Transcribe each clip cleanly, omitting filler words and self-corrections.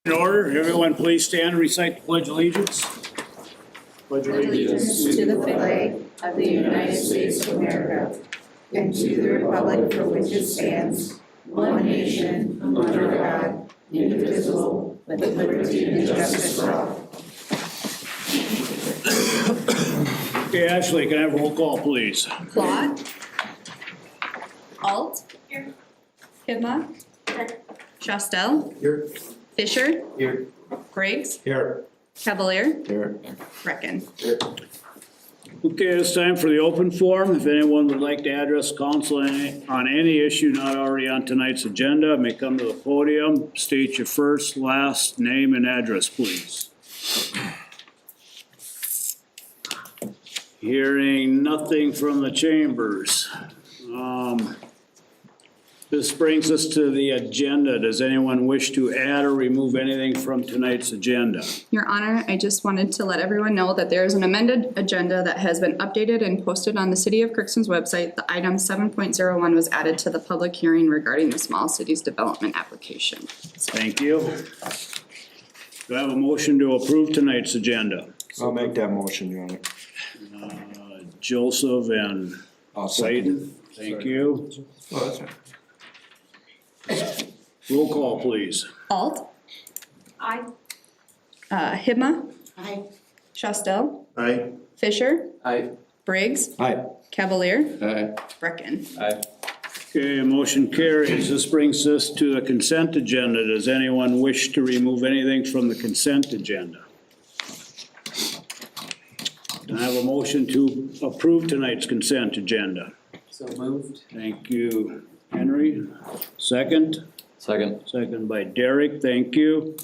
In order, everyone please stand and recite the Pledge of Allegiance. Pledge of Allegiance to the flag of the United States of America and to the republic for which it stands, one nation, under God, indivisible, with liberty and justice for all. Okay, Ashley, can I have a roll call, please? Claude. Alt. Here. Hidma. Here. Chastel. Here. Fisher. Here. Briggs. Here. Cavalier. Here. Reckon. Here. Okay, it's time for the open forum. If anyone would like to address council on any issue not already on tonight's agenda, may come to the podium. State your first, last name and address, please. Hearing nothing from the chambers. This brings us to the agenda. Does anyone wish to add or remove anything from tonight's agenda? Your Honor, I just wanted to let everyone know that there is an amended agenda that has been updated and posted on the City of Crookston's website. The item 7.01 was added to the public hearing regarding the small cities development application. Thank you. Do I have a motion to approve tonight's agenda? I'll make that motion, Your Honor. Joseph and I'll Clayton, thank you. Oh, that's right. Roll call, please. Alt. Aye. Hidma. Aye. Chastel. Aye. Fisher. Aye. Briggs. Aye. Cavalier. Aye. Reckon. Aye. Okay, motion carries. This brings us to the consent agenda. Does anyone wish to remove anything from the consent agenda? Can I have a motion to approve tonight's consent agenda? So moved. Thank you, Henry. Second? Second. Second by Derek, thank you.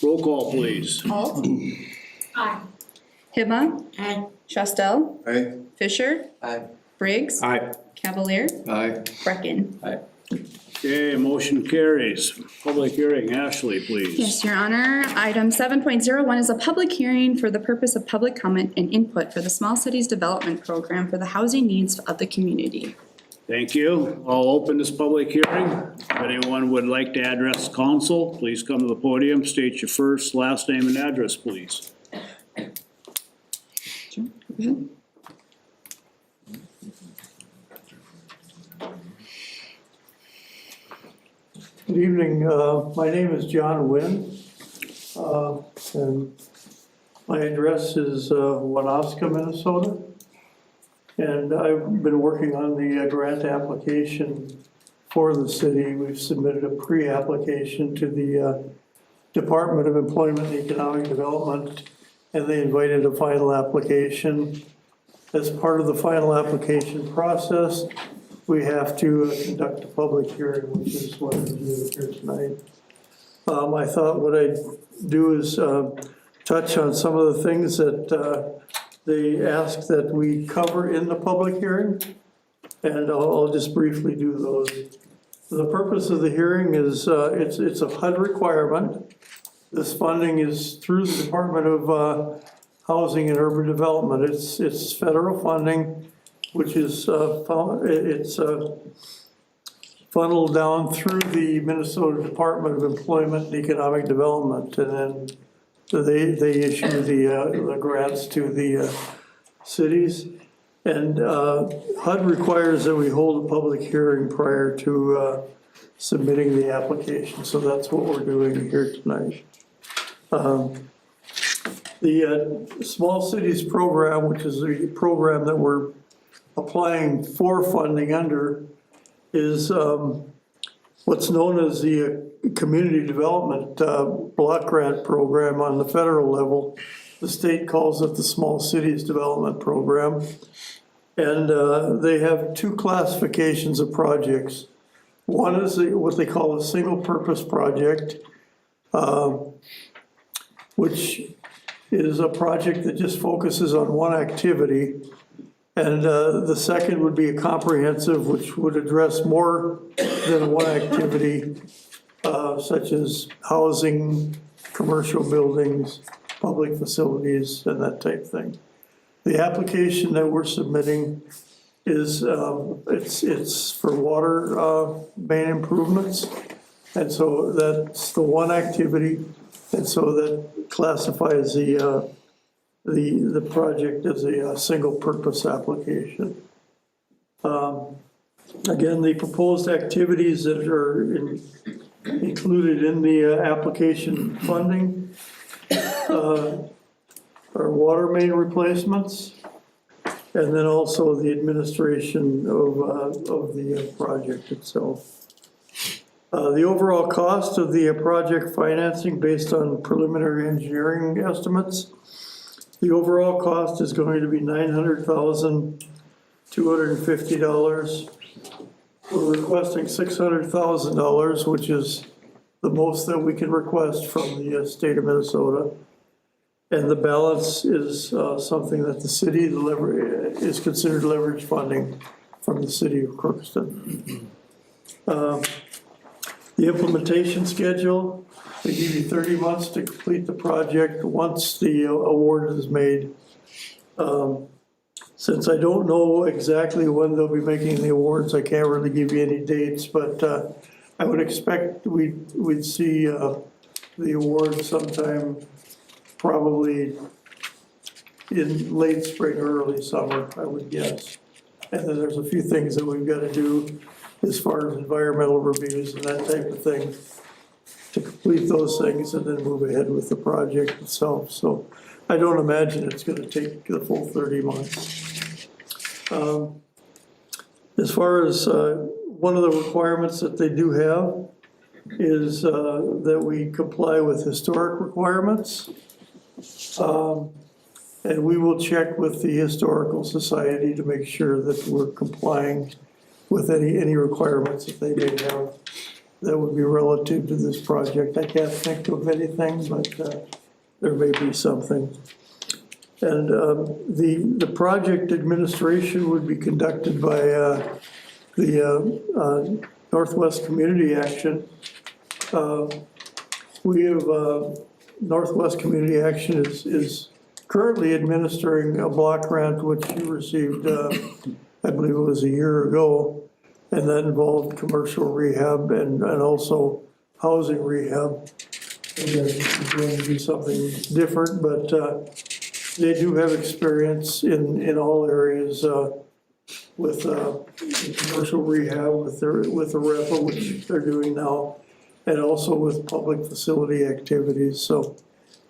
Roll call, please. Alt. Aye. Hidma. Aye. Chastel. Aye. Fisher. Aye. Briggs. Aye. Cavalier. Aye. Reckon. Aye. Okay, motion carries. Public hearing, Ashley, please. Yes, Your Honor. Item 7.01 is a public hearing for the purpose of public comment and input for the Small Cities Development Program for the housing needs of the community. Thank you. I'll open this public hearing. If anyone would like to address council, please come to the podium, state your first, last name and address, please. Good evening. My name is John Wynn, and my address is Wanopska, Minnesota. And I've been working on the grant application for the city. We've submitted a pre-application to the Department of Employment and Economic Development, and they invited a final application. As part of the final application process, we have to conduct a public hearing, which is what we do here tonight. I thought what I'd do is touch on some of the things that they asked that we cover in the public hearing, and I'll just briefly do those. The purpose of the hearing is it's a HUD requirement. This funding is through the Department of Housing and Urban Development. It's federal funding, which is funneled down through the Minnesota Department of Employment and Economic Development, and then they issue the grants to the cities. And HUD requires that we hold a public hearing prior to submitting the application, so that's what we're doing here tonight. The Small Cities Program, which is the program that we're applying for funding under, is what's known as the Community Development Block Grant Program on the federal level. The state calls it the Small Cities Development Program. And they have two classifications of projects. One is what they call a single purpose project, which is a project that just focuses on one activity. And the second would be a comprehensive, which would address more than one activity, such as housing, commercial buildings, public facilities, and that type of thing. The application that we're submitting is it's for water main improvements, And so that's the one activity, and so that classifies the project as a single purpose application. Again, the proposed activities that are included in the application funding are water main replacements, and then also the administration of the project itself. The overall cost of the project financing based on preliminary engineering estimates, the overall cost is going to be $900,250. We're requesting $600,000, which is the most that we can request from the state of Minnesota. And the balance is something that the city is considered leverage funding from the city of Crookston. The implementation schedule, they give you 30 months to complete the project once the award is made. Since I don't know exactly when they'll be making the awards, I can't really give you any dates, but I would expect we'd see the award sometime probably in late spring or early summer, I would guess. And then there's a few things that we've got to do as far as environmental reviews and that type of thing to complete those things and then move ahead with the project itself. So I don't imagine it's going to take the full 30 months. As far as one of the requirements that they do have is that we comply with historic requirements. And we will check with the Historical Society to make sure that we're complying with any requirements that they may have that would be relative to this project. I can't think of anything, but there may be something. And the project administration would be conducted by the Northwest Community Action. We have Northwest Community Action is currently administering a block grant which you received, I believe it was a year ago, and that involved commercial rehab and also housing rehab. Again, it's going to be something different, but they do have experience in all areas with commercial rehab, with the REPA, which they're doing now, and also with public facility activities. So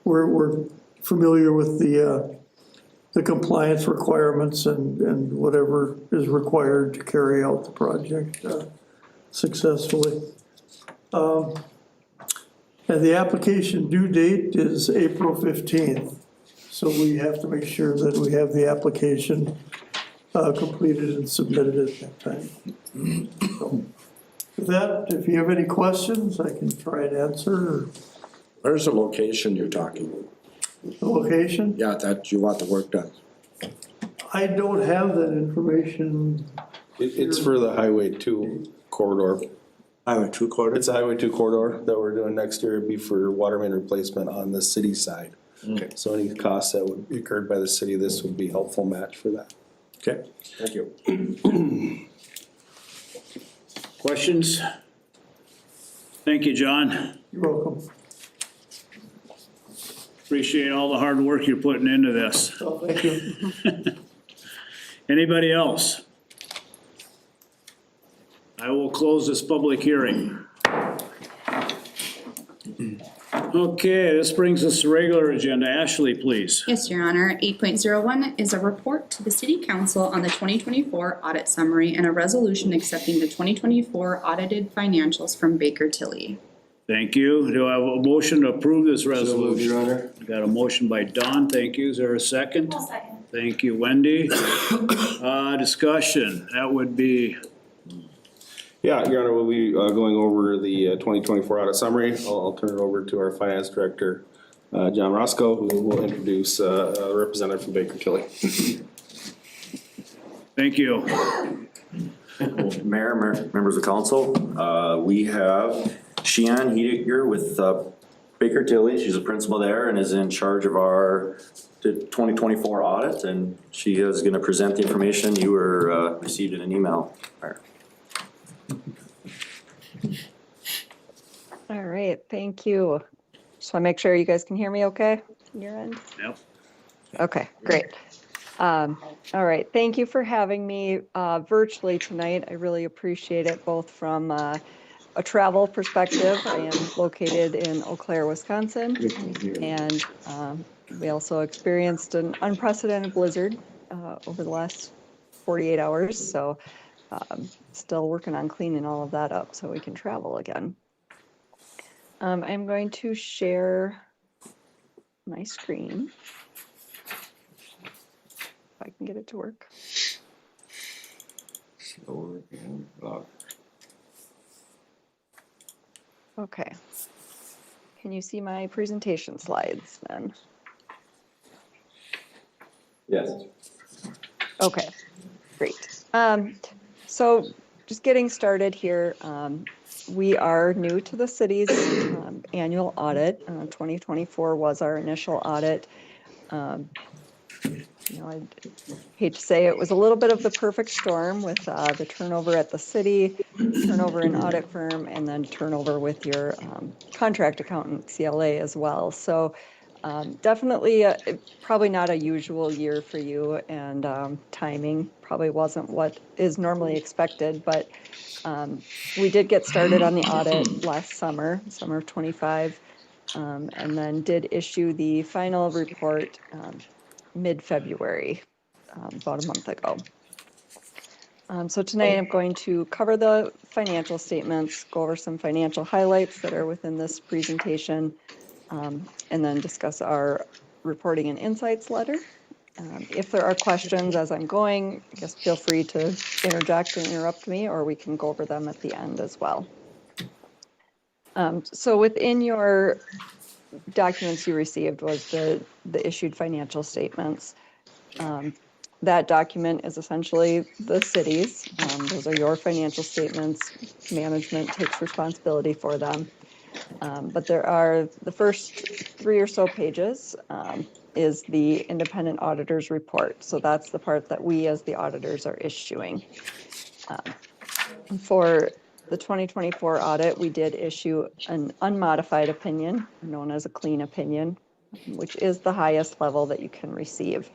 we're familiar with the compliance requirements and whatever is required to carry out the project successfully. And the application due date is April 15th. So we have to make sure that we have the application completed and submitted at that time. So with that, if you have any questions, I can try and answer. Where's the location you're talking? The location? Yeah, that you want the work done. I don't have that information. It's for the Highway 2 corridor. Highway 2 corridor? It's a Highway 2 corridor that we're doing next year. It'd be for water main replacement on the city side. Okay. So any costs that would be incurred by the city, this would be helpful match for that. Okay, thank you. Questions? Thank you, John. You're welcome. Appreciate all the hard work you're putting into this. So thank you. Anybody else? I will close this public hearing. Okay, this brings us to regular agenda. Ashley, please. Yes, Your Honor. 8.01 is a report to the City Council on the 2024 audit summary and a resolution accepting the 2024 audited financials from Baker Tilly. Thank you. Do I have a motion to approve this resolution? Your Honor. Got a motion by Don. Thank you. Is there a second? I'll second. Thank you, Wendy. Discussion. That would be, Yeah, Your Honor, we'll be going over the 2024 audit summary. I'll turn it over to our finance director, John Roscoe, who will introduce a representative from Baker Tilly. thank you. Mayor, members of council, we have Sheehan Hediger with Baker Tilly. She's a principal there and is in charge of our 2024 audit, and she is going to present the information you were received in an email. All right, thank you. Just want to make sure you guys can hear me okay on your end? Yep. Okay, great. All right, thank you for having me virtually tonight. I really appreciate it, both from a travel perspective. I am located in Eau Claire, Wisconsin, and we also experienced an unprecedented blizzard over the last 48 hours, so still working on cleaning all of that up so we can travel again. I'm going to share my screen. If I can get it to work. Okay. Can you see my presentation slides then? Yes. Okay, great. So just getting started here, we are new to the city's annual audit. 2024 was our initial audit. I hate to say it was a little bit of the perfect storm with the turnover at the city, turnover in audit firm, and then turnover with your contract accountant, CLA, as well. So definitely probably not a usual year for you, and timing probably wasn't what is normally expected, but we did get started on the audit last summer of 25, and then did issue the final report mid-February, about a month ago. So tonight I'm going to cover the financial statements, go over some financial highlights that are within this presentation, and then discuss our reporting and insights letter. If there are questions as I'm going, I guess feel free to interject and interrupt me, or we can go over them at the end as well. So within your documents you received was the issued financial statements. That document is essentially the city's. Those are your financial statements. Management takes responsibility for them. But there are the first 3 or so pages is the independent auditor's report. So that's the part that we as the auditors are issuing. For the 2024 audit, we did issue an unmodified opinion, known as a clean opinion, which is the highest level that you can receive.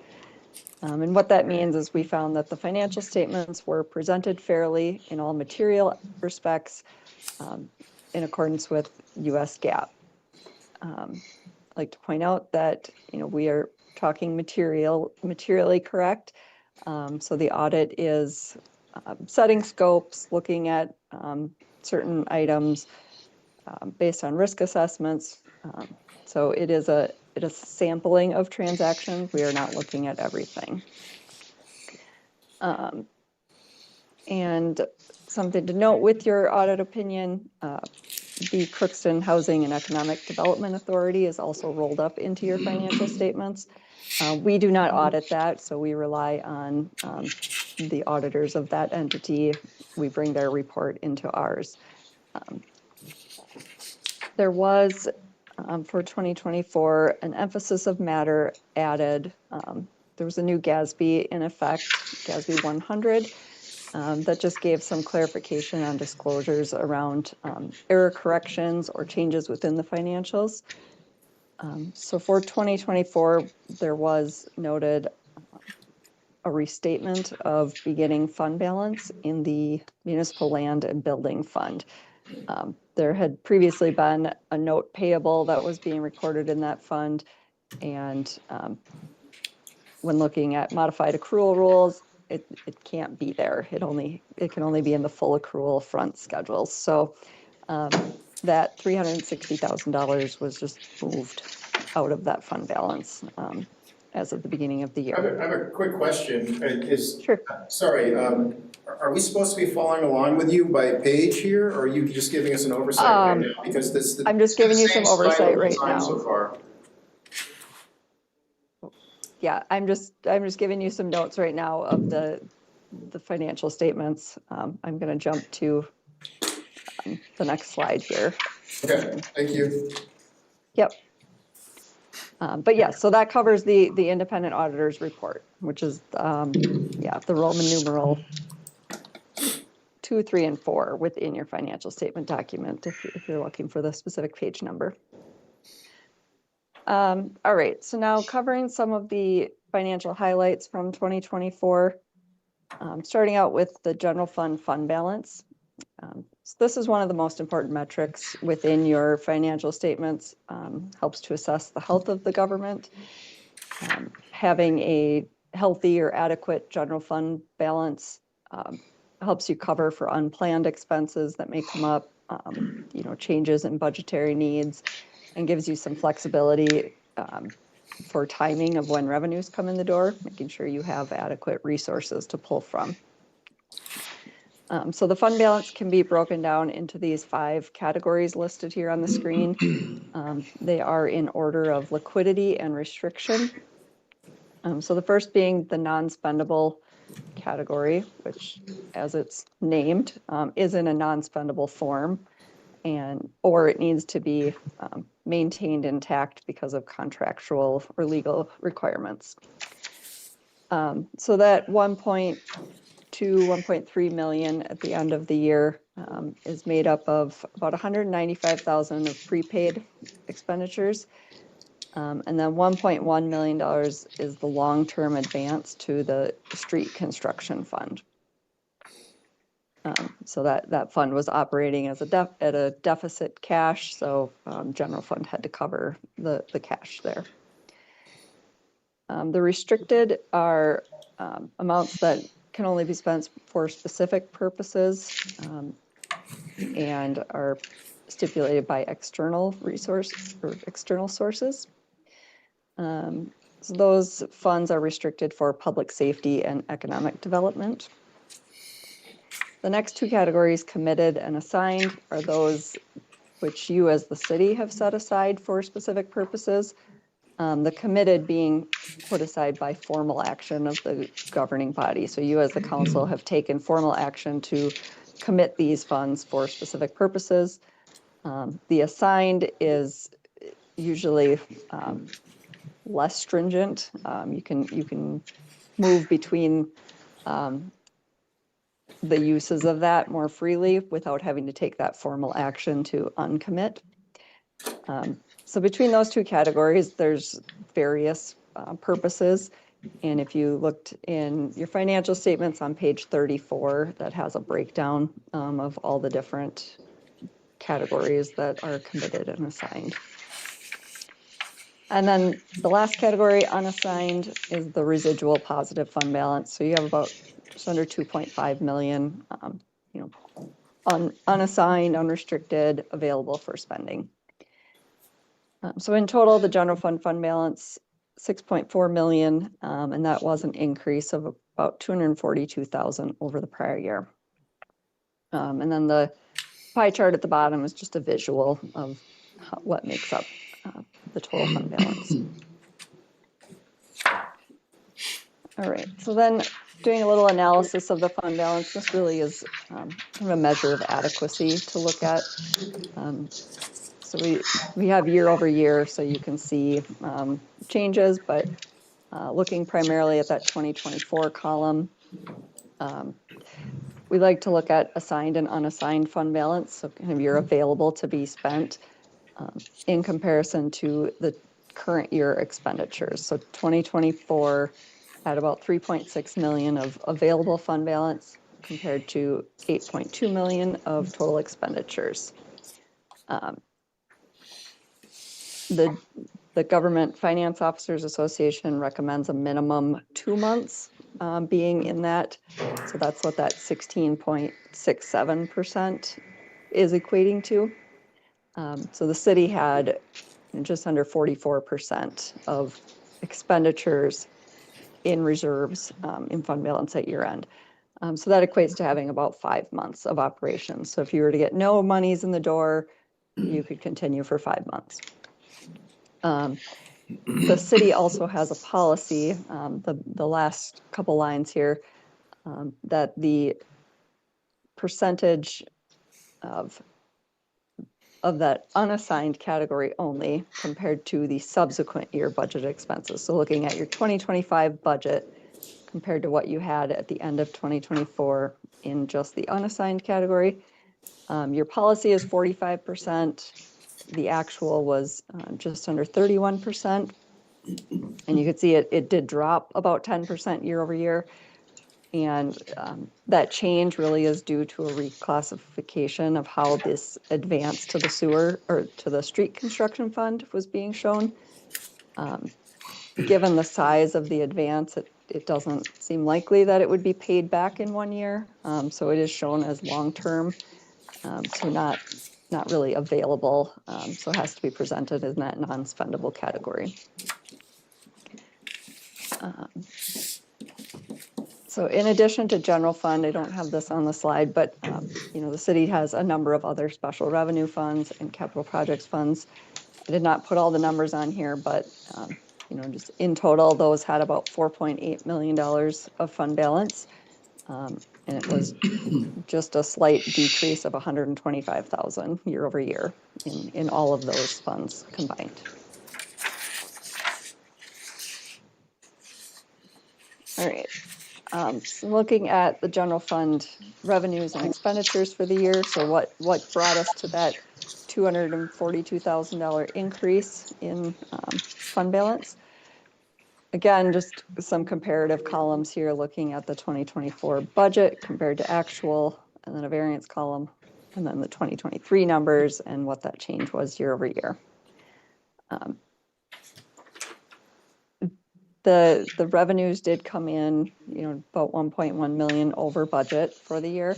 And what that means is we found that the financial statements were presented fairly in all material respects in accordance with US GAAP. I'd like to point out that we are talking materially correct. So the audit is setting scopes, looking at certain items based on risk assessments. So it is a sampling of transactions. We are not looking at everything. And something to note with your audit opinion, the Crookston Housing and Economic Development Authority is also rolled up into your financial statements. We do not audit that, so we rely on the auditors of that entity. We bring their report into ours. There was, for 2024, an emphasis of matter added. There was a new GASB in effect, GASB 100, that just gave some clarification on disclosures around error corrections or changes within the financials. So for 2024, there was noted a restatement of beginning fund balance in the Municipal Land and Building Fund. There had previously been a note payable that was being recorded in that fund, and when looking at modified accrual rules, it can't be there. It can only be in the full accrual front schedules. So that $360,000 was just moved out of that fund balance as of the beginning of the year. I have a quick question. Sure. Sorry, are we supposed to be following along with you by page here, or are you just giving us an oversight right now? Because this. I'm just giving you some oversight right now. So far. Yeah, I'm just giving you some notes right now of the financial statements. I'm going to jump to the next slide here. Okay, thank you. Yep. But yeah, so that covers the independent auditor's report, which is the Roman numeral 2, 3, and 4 within your financial statement document if you're looking for the specific page number. All right, so now covering some of the financial highlights from 2024, starting out with the general fund balance. So this is one of the most important metrics within your financial statements, helps to assess the health of the government. Having a healthy or adequate general fund balance helps you cover for unplanned expenses that may come up, changes in budgetary needs, and gives you some flexibility for timing of when revenues come in the door, making sure you have adequate resources to pull from. So the fund balance can be broken down into these 5 categories listed here on the screen. They are in order of liquidity and restriction. So the first being the non-spendable category, which, as it's named, is in a non-spendable form, or it needs to be maintained intact because of contractual or legal requirements. So that 1.2, 1.3 million at the end of the year is made up of about 195,000 of prepaid expenditures. And then $1.1 million is the long-term advance to the street construction fund. So that fund was operating as at a deficit cash, so general fund had to cover the cash there. The restricted are amounts that can only be spent for specific purposes and are stipulated by external resources or external sources. So those funds are restricted for public safety and economic development. The next 2 categories, committed and assigned, are those which you as the city have set aside for specific purposes. The committed being put aside by formal action of the governing body. So you as the council have taken formal action to commit these funds for specific purposes. The assigned is usually less stringent. You can move between the uses of that more freely without having to take that formal action to uncommit. So between those 2 categories, there's various purposes. And if you looked in your financial statements on page 34, that has a breakdown of all the different categories that are committed and assigned. And then the last category, unassigned, is the residual positive fund balance. So you have about just under 2.5 million, unassigned, unrestricted, available for spending. So in total, the general fund balance, 6.4 million, and that was an increase of about 242,000 over the prior year. And then the pie chart at the bottom is just a visual of what makes up the total fund balance. All right, so then doing a little analysis of the fund balance, this really is kind of a measure of adequacy to look at. So we have year over year, so you can see changes, but looking primarily at that 2024 column, we like to look at assigned and unassigned fund balance, so kind of your available to be spent in comparison to the current year expenditures. So 2024 had about 3.6 million of available fund balance compared to 8.2 million of total expenditures. The Government Finance Officers Association recommends a minimum 2 months being in that. So that's what that 16.67% is equating to. So the city had just under 44% of expenditures in reserves in fund balance at year end. So that equates to having about 5 months of operations. So if you were to get no monies in the door, you could continue for 5 months. The city also has a policy, the last couple lines here, that the percentage of that unassigned category only compared to the subsequent year budget expenses. So looking at your 2025 budget compared to what you had at the end of 2024 in just the unassigned category. Your policy is 45%. The actual was just under 31%. And you could see it did drop about 10% year over year. And that change really is due to a reclassification of how this advance to the sewer or to the street construction fund was being shown. Given the size of the advance, it doesn't seem likely that it would be paid back in 1 year. So it is shown as long-term, so not really available. So it has to be presented in that non-spendable category. So in addition to general fund, I don't have this on the slide, but the city has a number of other special revenue funds and capital projects funds. I did not put all the numbers on here, but just in total, those had about $4.8 million of fund balance. And it was just a slight decrease of $125,000 year over year in all of those funds combined. All right. So looking at the general fund revenues and expenditures for the year, so what brought us to that $242,000 increase in fund balance? Again, just some comparative columns here looking at the 2024 budget compared to actual, and then a variance column, and then the 2023 numbers and what that change was year over year. The revenues did come in, about 1.1 million over budget for the year.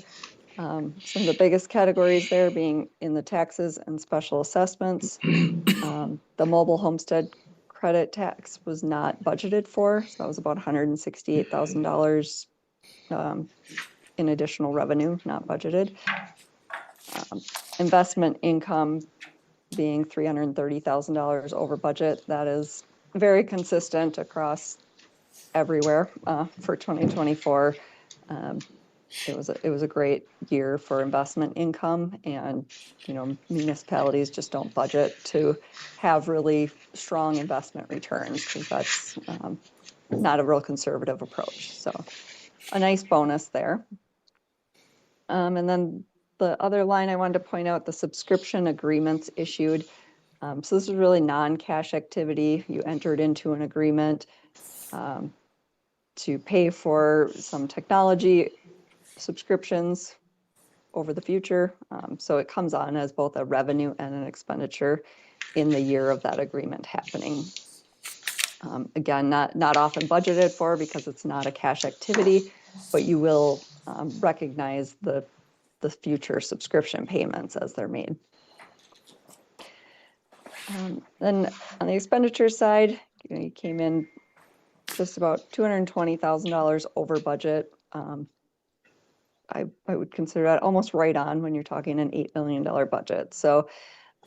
Some of the biggest categories there being in the taxes and special assessments. The mobile homestead credit tax was not budgeted for, so that was about $168,000 in additional revenue, not budgeted. Investment income being $330,000 over budget. That is very consistent across everywhere for 2024. It was a great year for investment income, and municipalities just don't budget to have really strong investment returns because that's not a real conservative approach. So a nice bonus there. And then the other line I wanted to point out, the subscription agreements issued. So this is really non-cash activity. You entered into an agreement to pay for some technology subscriptions over the future. So it comes on as both a revenue and an expenditure in the year of that agreement happening. Again, not often budgeted for because it's not a cash activity, but you will recognize the future subscription payments as they're made. Then on the expenditure side, you came in just about $220,000 over budget. I would consider that almost right on when you're talking an $8 million budget. So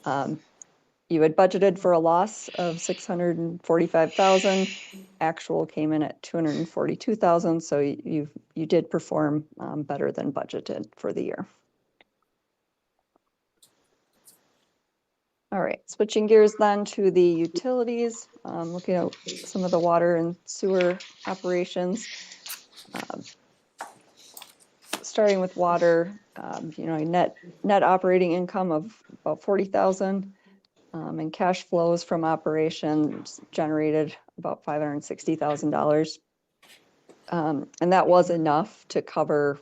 you had budgeted for a loss of $645,000. Actual came in at $242,000. So you did perform better than budgeted for the year. All right, switching gears then to the utilities, looking at some of the water and sewer operations. Starting with water, net operating income of about $40,000, and cash flows from operations generated about $560,000. And that was enough to cover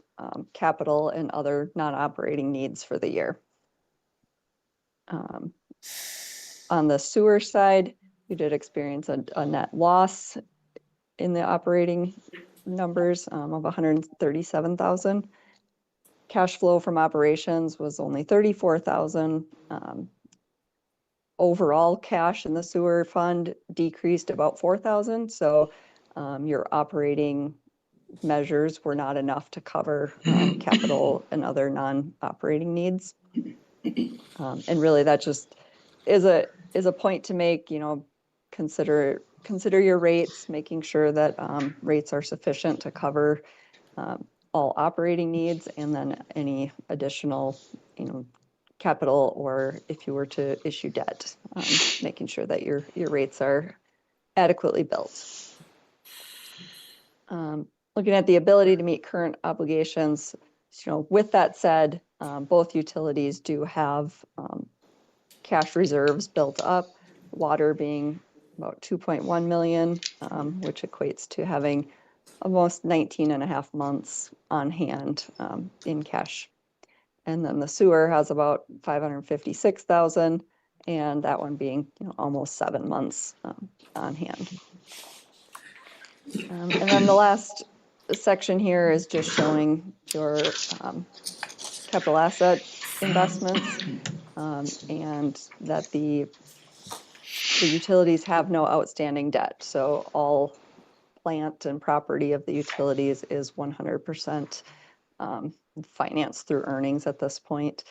capital and other non-operating needs for the year. On the sewer side, you did experience a net loss in the operating numbers of $137,000. Cash flow from operations was only $34,000. Overall cash in the sewer fund decreased about $4,000. So your operating measures were not enough to cover capital and other non-operating needs. And really that just is a point to make, consider your rates, making sure that rates are sufficient to cover all operating needs, and then any additional, capital, or if you were to issue debt, making sure that your rates are adequately built. looking at the ability to meet current obligations, with that said, both utilities do have cash reserves built up, water being about 2.1 million, which equates to having almost 19 and a half months on hand in cash. And then the sewer has about 556,000, and that one being almost 7 months on hand. And then the last section here is just showing your capital asset investments, and that the utilities have no outstanding debt. So all plant and property of the utilities is 100% financed through earnings at this point.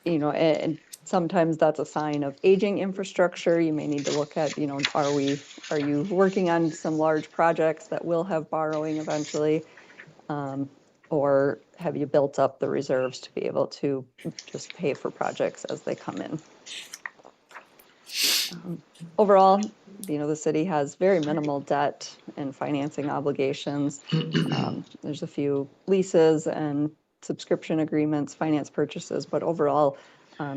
And sometimes that's a sign of aging infrastructure. You may need to look at, are you working on some large projects that will have borrowing eventually? Or have you built up the reserves to be able to just pay for projects as they come in? Overall, the city has very minimal debt and financing obligations. There's a few leases and subscription agreements, finance purchases, but overall,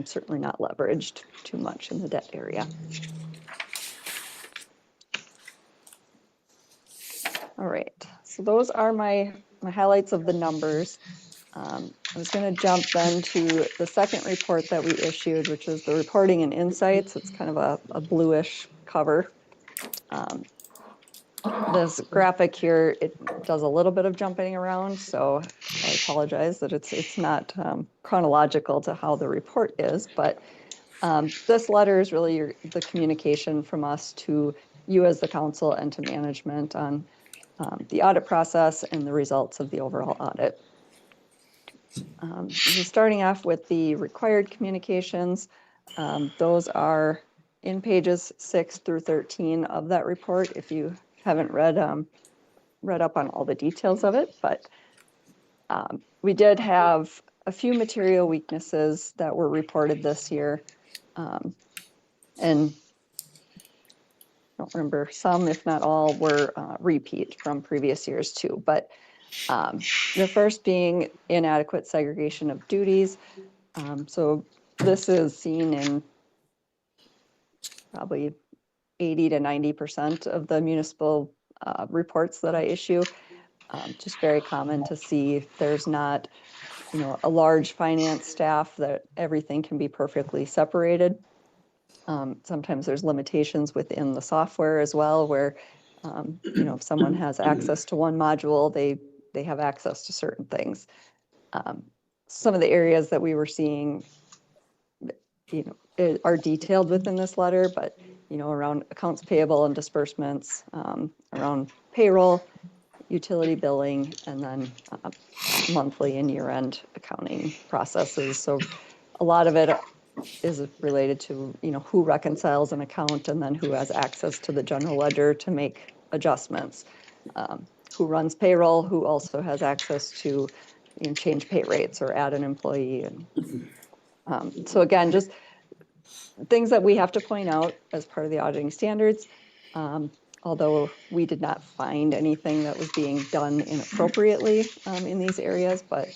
certainly not leveraged too much in the debt area. All right, so those are my highlights of the numbers. I was going to jump then to the second report that we issued, which is the reporting and insights. It's kind of a bluish cover. This graphic here, it does a little bit of jumping around, so I apologize that it's not chronological to how the report is, but this letter is really the communication from us to you as the council and to management on the audit process and the results of the overall audit. Starting off with the required communications, those are in pages 6 through 13 of that report if you haven't read up on all the details of it, but we did have a few material weaknesses that were reported this year, and I don't remember, some, if not all, were repeat from previous years too, but the first being inadequate segregation of duties. So this is seen in probably 80 to 90% of the municipal reports that I issue. Just very common to see there's not, a large finance staff that everything can be perfectly separated. Sometimes there's limitations within the software as well, where, if someone has access to one module, they have access to certain things. Some of the areas that we were seeing, are detailed within this letter, but, around accounts payable and disbursements, around payroll, utility billing, and then monthly and year-end accounting processes. So a lot of it is related to, who reconciles an account and then who has access to the general ledger to make adjustments. Who runs payroll, who also has access to change pay rates or add an employee. And so again, just things that we have to point out as part of the auditing standards. Although we did not find anything that was being done inappropriately in these areas, but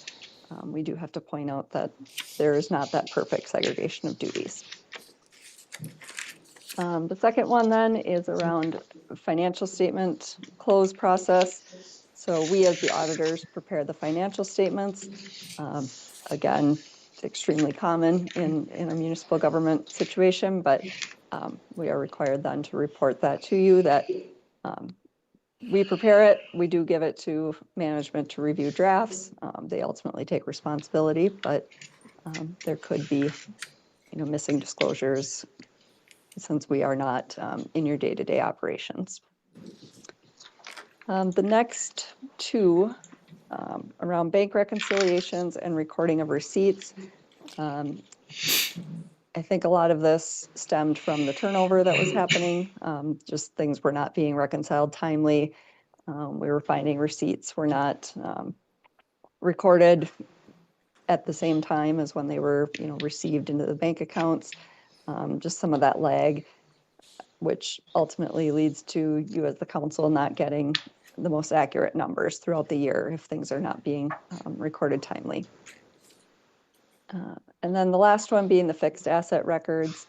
we do have to point out that there is not that perfect segregation of duties. The second one then is around financial statement close process. So we as the auditors prepare the financial statements. Again, it's extremely common in a municipal government situation, but we are required then to report that to you, that we prepare it, we do give it to management to review drafts. They ultimately take responsibility, but there could be, missing disclosures since we are not in your day-to-day operations. The next two, around bank reconciliations and recording of receipts. I think a lot of this stemmed from the turnover that was happening. Just things were not being reconciled timely. We were finding receipts were not recorded at the same time as when they were, received into the bank accounts. Just some of that lag. which ultimately leads to you as the council not getting the most accurate numbers throughout the year if things are not being recorded timely. And then the last one being the fixed asset records.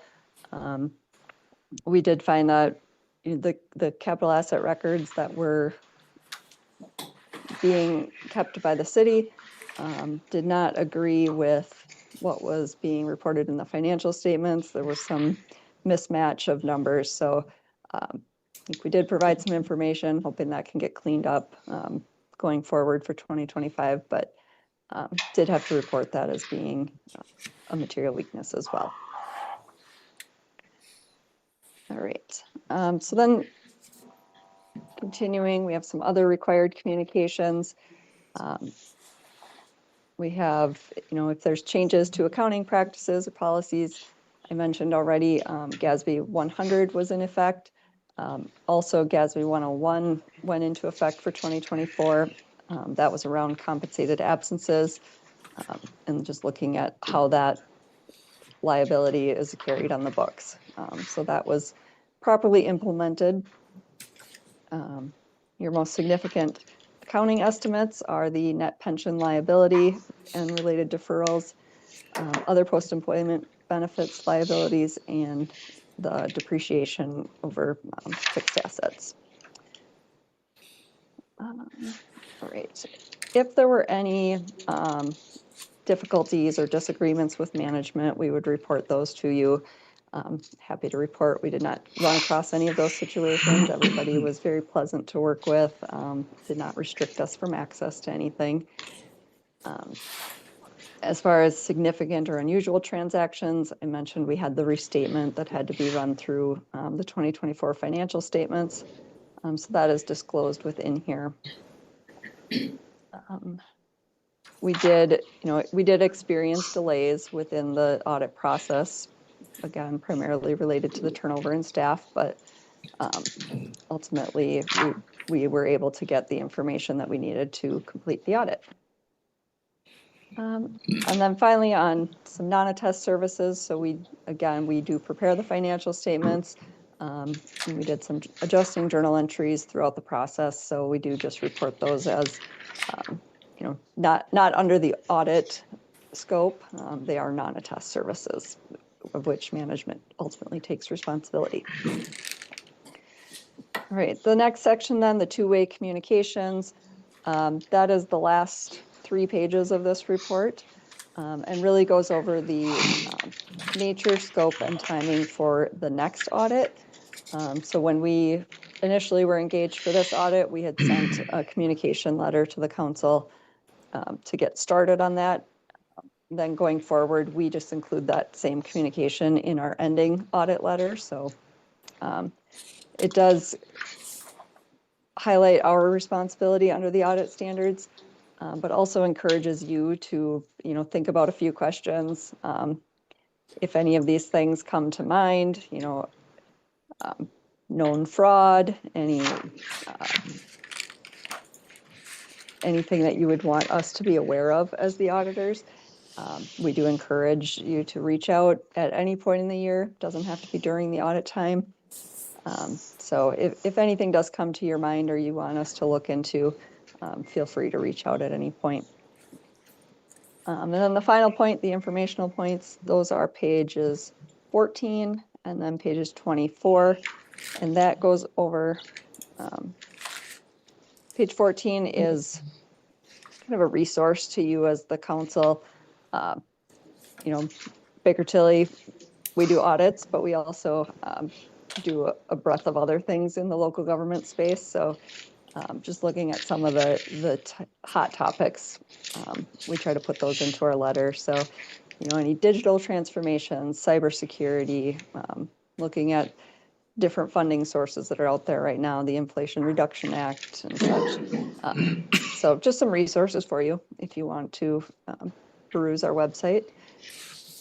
We did find that the capital asset records that were being kept by the city did not agree with what was being reported in the financial statements. There was some mismatch of numbers. So I think we did provide some information, hoping that can get cleaned up going forward for 2025, but did have to report that as being a material weakness as well. All right, so then continuing, we have some other required communications. We have, if there's changes to accounting practices or policies, I mentioned already, GASB 100 was in effect. Also, GASB 101 went into effect for 2024. That was around compensated absences and just looking at how that liability is carried on the books. So that was properly implemented. Your most significant accounting estimates are the net pension liability and related deferrals, other post-employment benefits liabilities, and the depreciation over fixed assets. All right. If there were any difficulties or disagreements with management, we would report those to you. Happy to report we did not run across any of those situations. Everybody was very pleasant to work with, did not restrict us from access to anything. As far as significant or unusual transactions, I mentioned we had the restatement that had to be run through the 2024 financial statements. So that is disclosed within here. We did experience delays within the audit process, again, primarily related to the turnover in staff, but ultimately we were able to get the information that we needed to complete the audit. And then finally on some non-attest services. So we do prepare the financial statements. And we did some adjusting journal entries throughout the process. So we do just report those as, not under the audit scope. They are non-attest services, of which management ultimately takes responsibility. All right, the next section then, the two-way communications. That is the last 3 pages of this report and really goes over the nature, scope, and timing for the next audit. So when we initially were engaged for this audit, we had sent a communication letter to the council to get started on that. Then going forward, we just include that same communication in our ending audit letter. So it does highlight our responsibility under the audit standards, but also encourages you to, think about a few questions. If any of these things come to mind, known fraud, anything that you would want us to be aware of as the auditors. We do encourage you to reach out at any point in the year. Doesn't have to be during the audit time. So if anything does come to your mind or you want us to look into, feel free to reach out at any point. And then the final point, the informational points, those are pages 14 and then pages 24. And that goes over, page 14 is kind of a resource to you as the council. Baker Tilly, we do audits, but we also do a breadth of other things in the local government space. So just looking at some of the hot topics, we try to put those into our letter. So, any digital transformations, cybersecurity, looking at different funding sources that are out there right now, the Inflation Reduction Act and such. So just some resources for you if you want to peruse our website.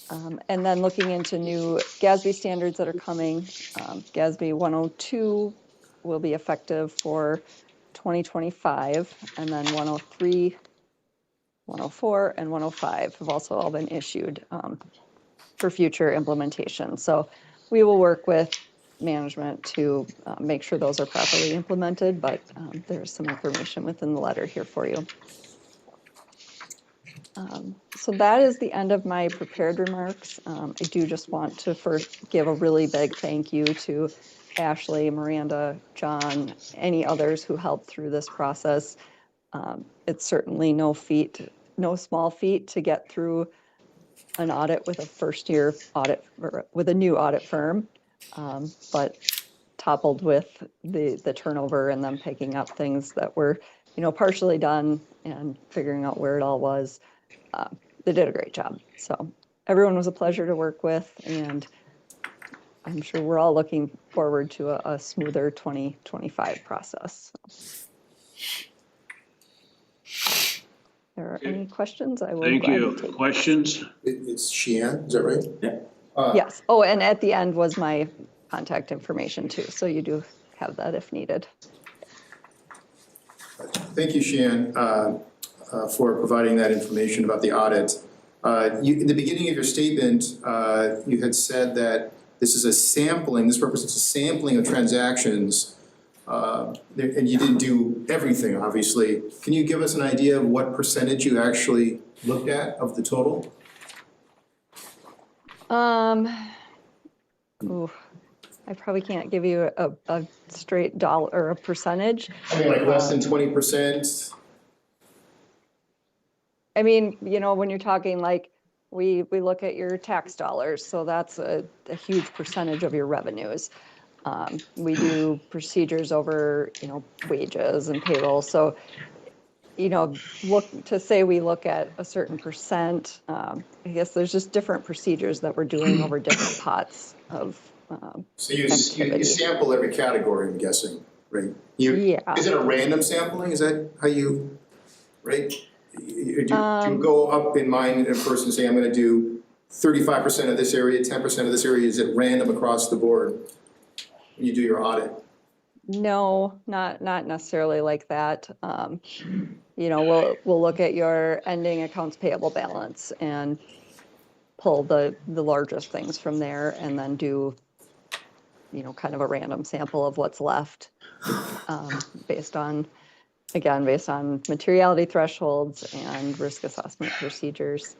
And then looking into new GASB standards that are coming. GASB 102 will be effective for 2025, and then 103, 104, and 105 have also all been issued for future implementation. So we will work with management to make sure those are properly implemented, but there's some information within the letter here for you. So that is the end of my prepared remarks. I do just want to first give a really big thank you to Ashley, Miranda, John, any others who helped through this process. It's certainly no small feat to get through an audit with a first-year audit, or with a new audit firm, but toppled with the turnover and them picking up things that were, partially done and figuring out where it all was. They did a great job. So everyone was a pleasure to work with, and I'm sure we're all looking forward to a smoother 2025 process. There are any questions? I will Thank gladly you. take. Questions? It's Sheehan, is that right? Yeah. Yes. Oh, and at the end was my contact information too. So you do have that if needed. Thank you, Sheehan, for providing that information about the audit. In the beginning of your statement, you had said that this represents a sampling of transactions, and you didn't do everything, obviously. Can you give us an idea of what percentage you actually looked at of the total? I probably can't give you a straight dollar or a percentage. I mean, like less than 20%? I mean, when you're talking like, we look at your tax dollars, so that's a huge percentage of your revenues. We do procedures over, wages and payroll. So, we look at a certain percent. I guess there's just different procedures that we're doing over different pots of So you activity. sample every category, I'm guessing, right? Yeah. Is it a random sampling? Is that how you, right? Do you go up in mind and first and say, I'm gonna do 35% of this area, 10% of this area? Is it random across the board when you do your audit? No, not necessarily like that. We'll look at your ending accounts payable balance and pull the largest things from there, and then do, kind of a random sample of what's left, based on materiality thresholds and risk assessment procedures.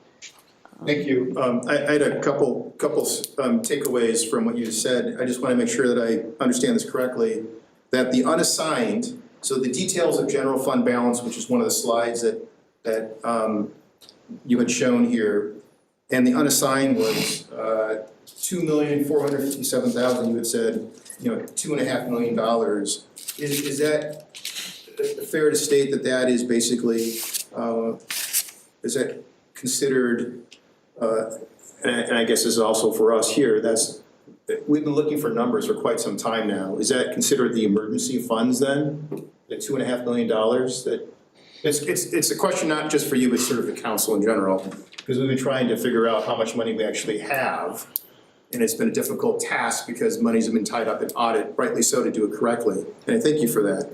Thank you. I had a couple takeaways from what you said. I just want to make sure that I understand this correctly. That the unassigned, so the details of general fund balance, which is one of the slides that you had shown here, and the unassigned was $2,457,000. You had said, $2.5 million. Is that fair to state that is basically is that considered? And I guess this is also for us here. We've been looking for numbers for quite some time now. Is that considered the emergency funds then? The $2.5 million? That it's a question not just for you, but sort of the council in general, because we've been trying to figure out how much money we actually have, and it's been a difficult task because monies have been tied up in audit, rightly so, to do it correctly. And I thank you for that.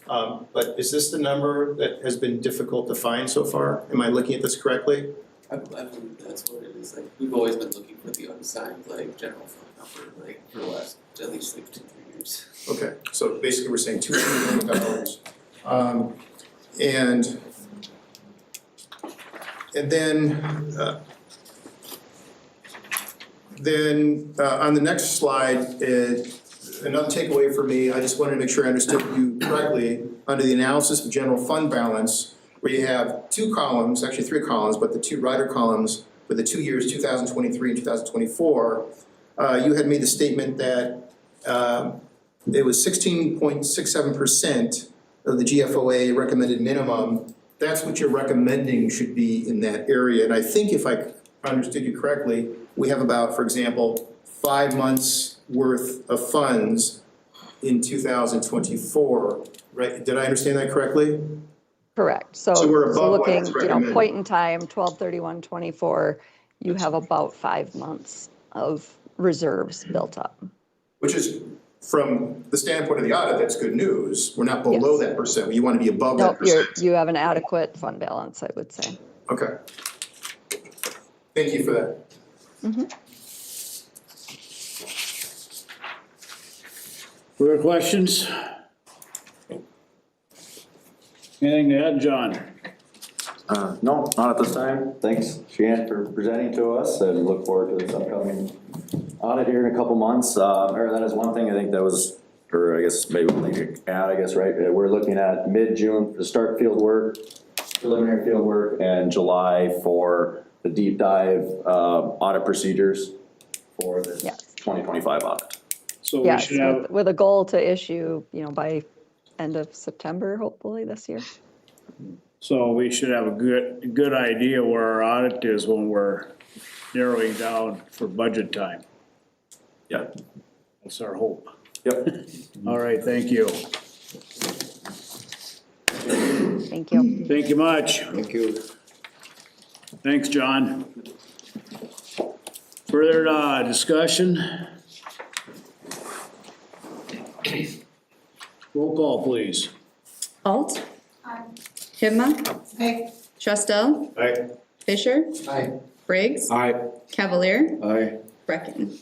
But is this the number that has been difficult to find so far? Am I looking at this correctly? I believe that's what it is. Like, we've always been looking for the unassigned, general fund number, for the last at least 2-3 years. Okay, so basically we're saying $2 million. And then on the next slide, another takeaway for me, I just wanted to make sure I understood you correctly. Under the analysis of general fund balance, where you have 2 columns, actually 3 columns, but the 2 rider columns for the 2 years, 2023 and 2024, you had made the statement that it was 16.67% of the GFOA recommended minimum. That's what you're recommending should be in that area. And I think if I understood you correctly, we have about, for example, 5 months worth of funds in 2024, right? Did I understand that correctly? Correct. So we're above what looking, is recommended. point in time, 12/31/24, you have about 5 months of reserves built up. Which is, from the standpoint of the audit, that's good news. We're not below Yes. that percent. You want to be above No, that percent. you have an adequate fund balance, I would say. Okay. Thank you for that. Further questions? Anything to add, John? No, not at this time. Thanks, Sheehan, for presenting to us and look forward to this upcoming audit here in a couple months. Or that is one thing I think that was, or I guess maybe one thing to add, I guess, right? We're looking at mid-June to start field work, preliminary field work, and July for the deep dive audit procedures for the Yes. 2025 audit. So we Yes, should have, with a goal to issue, by end of September, hopefully this year. so we should have a good idea where our audit is when we're narrowing down for budget time. Yeah. That's our hope. Yep. All right, thank you. Thank you. Thank you much. Thank you. Thanks, John. Further discussion? Roll call, please. Alt. Hibma. Shustel. Aye. Fisher. Aye. Briggs. Aye. Cavalier. Aye. Brecken.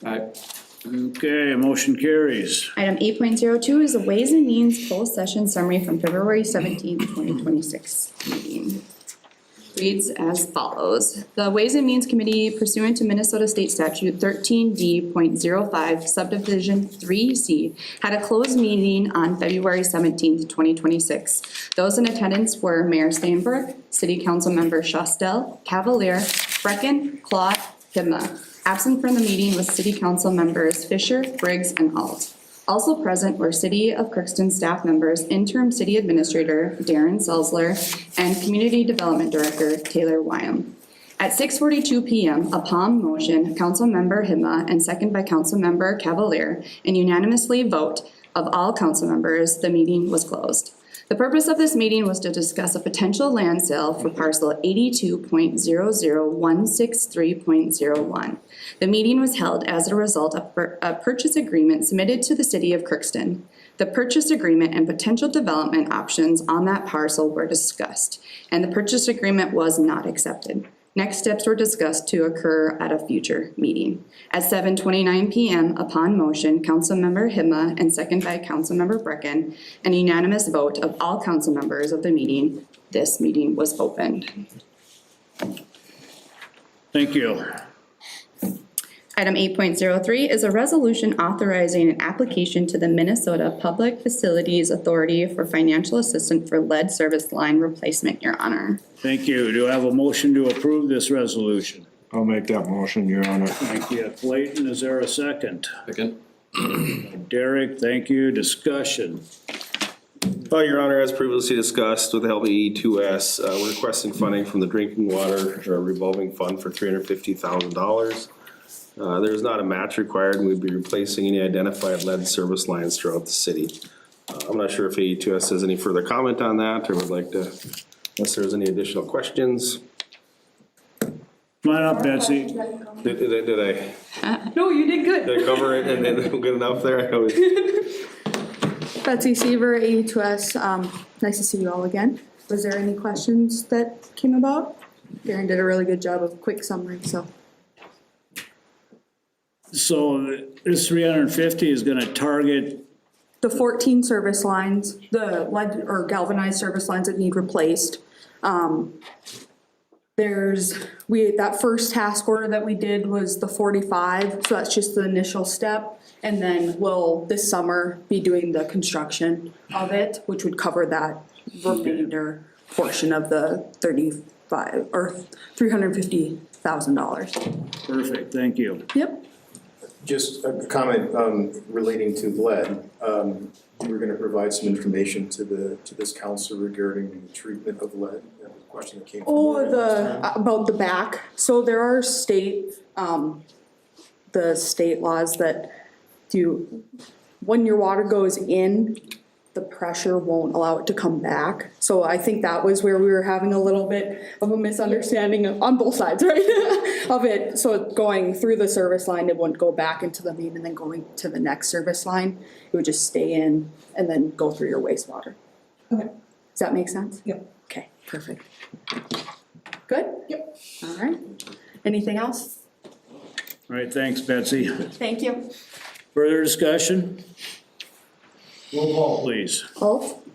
Okay, motion carries. Item 8.02 is the Ways and Means Full Session Summary from February 17, 2026 meeting. Reads as follows. The Ways and Means Committee pursuant to Minnesota State Statute 13D.05 Subdivision 3C had a closed meeting on February 17, 2026. Those in attendance were Mayor Steinberg, City Council Member Shustel, Cavalier, Brecken, Claude, Hibma. Absent from the meeting was City Council members Fisher, Briggs, and Alt. Also present were City of Crookston staff members, Interim City Administrator Darren Selzler, and Community Development Director Taylor Wyam. At 6:42 p.m., upon motion, Councilmember Hibma and second by Councilmember Cavalier, and unanimously vote of all council members, the meeting was closed. The purpose of this meeting was to discuss a potential land sale for parcel 82.00163.01. The meeting was held as a result of a purchase agreement submitted to the City of Crookston. The purchase agreement and potential development options on that parcel were discussed, and the purchase agreement was not accepted. Next steps were discussed to occur at a future meeting. At 7:29 p.m., upon motion, Councilmember Hibma and second by Councilmember Brecken, an unanimous vote of all council members of the meeting, this meeting was opened. Thank you. Item 8.03 is a resolution authorizing an application to the Minnesota Public Facilities Authority for financial assistance for lead service line replacement, Your Honor. Thank you. Do I have a motion to approve this resolution? I'll make that motion, Your Honor. Thank you, Clayton. Is there a second? Second. Derek, thank you. Discussion. Your Honor, as previously discussed with the help of E2S, we're requesting funding from the Drinking Water Revolving Fund for $350,000. There's not a match required, and we'd be replacing any identified lead service lines throughout the city. I'm not sure if E2S has any further comment on that, or would like to, unless there's any additional questions. Come on up, Betsy. Did I No, you did good. cover it and good enough there? I was- Betsy Seaver, A2S, nice to see you all again. Was there any questions that came about? Darren did a really good job of quick summary, so. So this 350 is gonna target, The 14 service lines, the lead or galvanized service lines that need replaced. That first task order that we did was the 45, so that's just the initial step. And then we'll, this summer, be doing the construction of it, which would cover that remainder portion of the $350,000. perfect, thank you. Yep. Just a comment relating to lead. We're gonna provide some information to this council regarding the treatment of lead. That was a question that came. About the back, so there are the state laws that when your water goes in, the pressure won't allow it to come back. So I think that was where we were having a little bit of a misunderstanding on both sides, right? Of it, so going through the service line, it wouldn't go back into the main and then going to the next service line. It would just stay in and then go through your wastewater. Okay. Does that make sense? Yep. Okay, perfect. Good? Yep. All right. Anything else? All right, thanks, Betsy. Thank you. Further discussion? Roll call, please. Holt.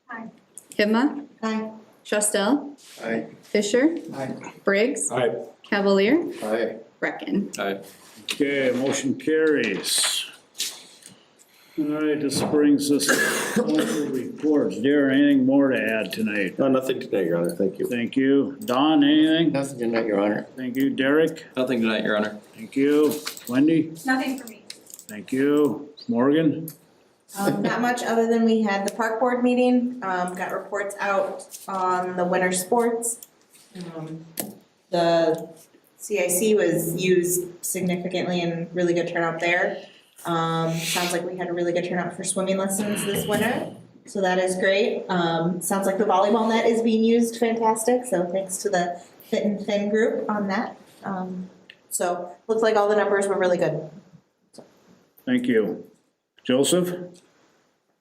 Aye. Hima. Aye. Shustel. Aye. Fisher. Aye. Briggs. Aye. Cavalier. Aye. Brecken. Aye. Okay, motion carries. All right, this brings us to council reports. Darren, anything more to add tonight? Nothing today, Your Honor, thank you. Thank you. Don, anything? Nothing tonight, Your Honor. Thank you. Derek? Nothing tonight, Your Honor. Thank you. Wendy? Nothing for me. Thank you. Morgan? Not much, other than we had the park board meeting, got reports out on the winter sports. The CIC was used significantly and really good turnout there. Sounds like we had a really good turnout for swimming lessons this winter, so that is great. Sounds like the volleyball net is being used fantastic, so thanks to the Fit and Thin group on that. So looks like all the numbers were really good. Thank you. Joseph?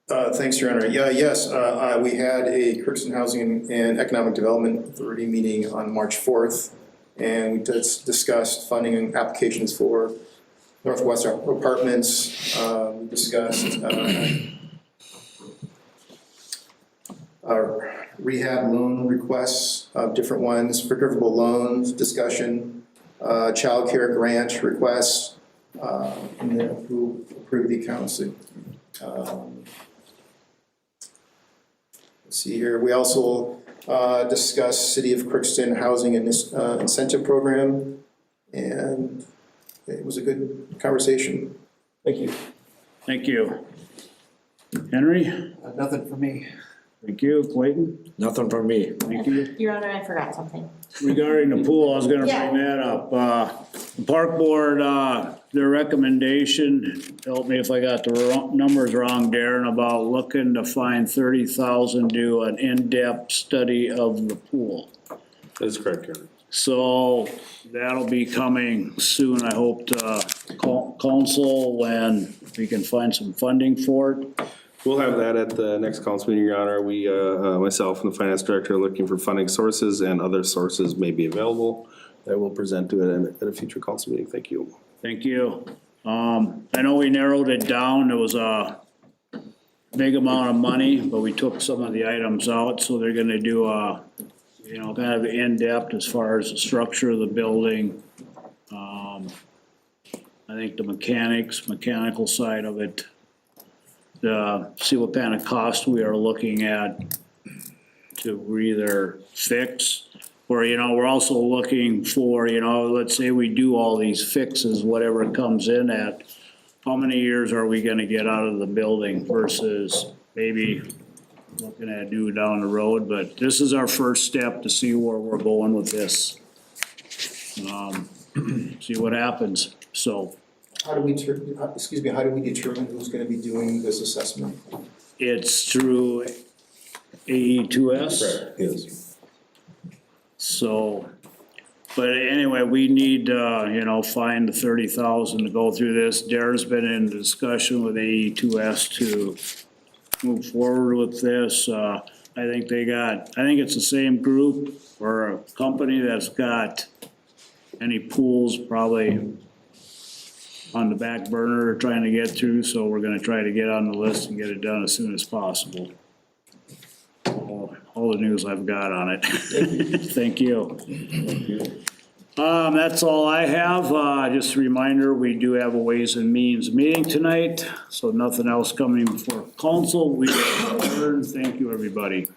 Thanks, Your Honor. Yes, we had a Crookston Housing and Economic Development Authority meeting on March 4th, and we discussed funding and applications for Northwest Apartments. We discussed our rehab loan requests, different ones, forgivable loans discussion, childcare grant requests, and then approve the accounts. Let's see here, we also discussed City of Crookston Housing Incentive Program, and it was a good conversation. Thank you. Thank you. Henry? Nothing for me. Thank you. Clayton? Nothing from me. Thank you. Your Honor, I forgot something. Regarding the pool, I was gonna Yeah. bring that up. The park board, their recommendation, help me if I got the numbers wrong, Darren, about looking to find 30,000, do an in-depth study of the pool. That's correct, Your Honor. So that'll be coming soon, I hope, to council when we can find some funding for it. We'll have that at the next council meeting, Your Honor. We, myself and the finance director are looking for funding sources, and other sources may be available. I will present to it at a future council meeting. Thank you. Thank you. I know we narrowed it down. It was a big amount of money, but we took some of the items out, so they're gonna do a, kind of in-depth as far as the structure of the building. I think the mechanical side of it, see what kind of cost we are looking at to either fix, or, we're also looking for, let's say we do all these fixes, whatever it comes in at, how many years are we gonna get out of the building versus maybe looking at due down the road, but this is our first step to see where we're going with this. See what happens, so. How do we determine who's gonna be doing this assessment? It's through AE2S. Yes. So, but anyway, we need, find the 30,000 to go through this. Darren's been in discussion with AE2S to move forward with this. I think it's the same group or a company that's got any pools probably on the back burner trying to get through, so we're gonna try to get on the list and get it done as soon as possible. All the news I've got on it. Thank you. That's all I have. Just a reminder, we do have a Ways and Means meeting tonight, so nothing else coming before council. We adjourn. Thank you, everybody.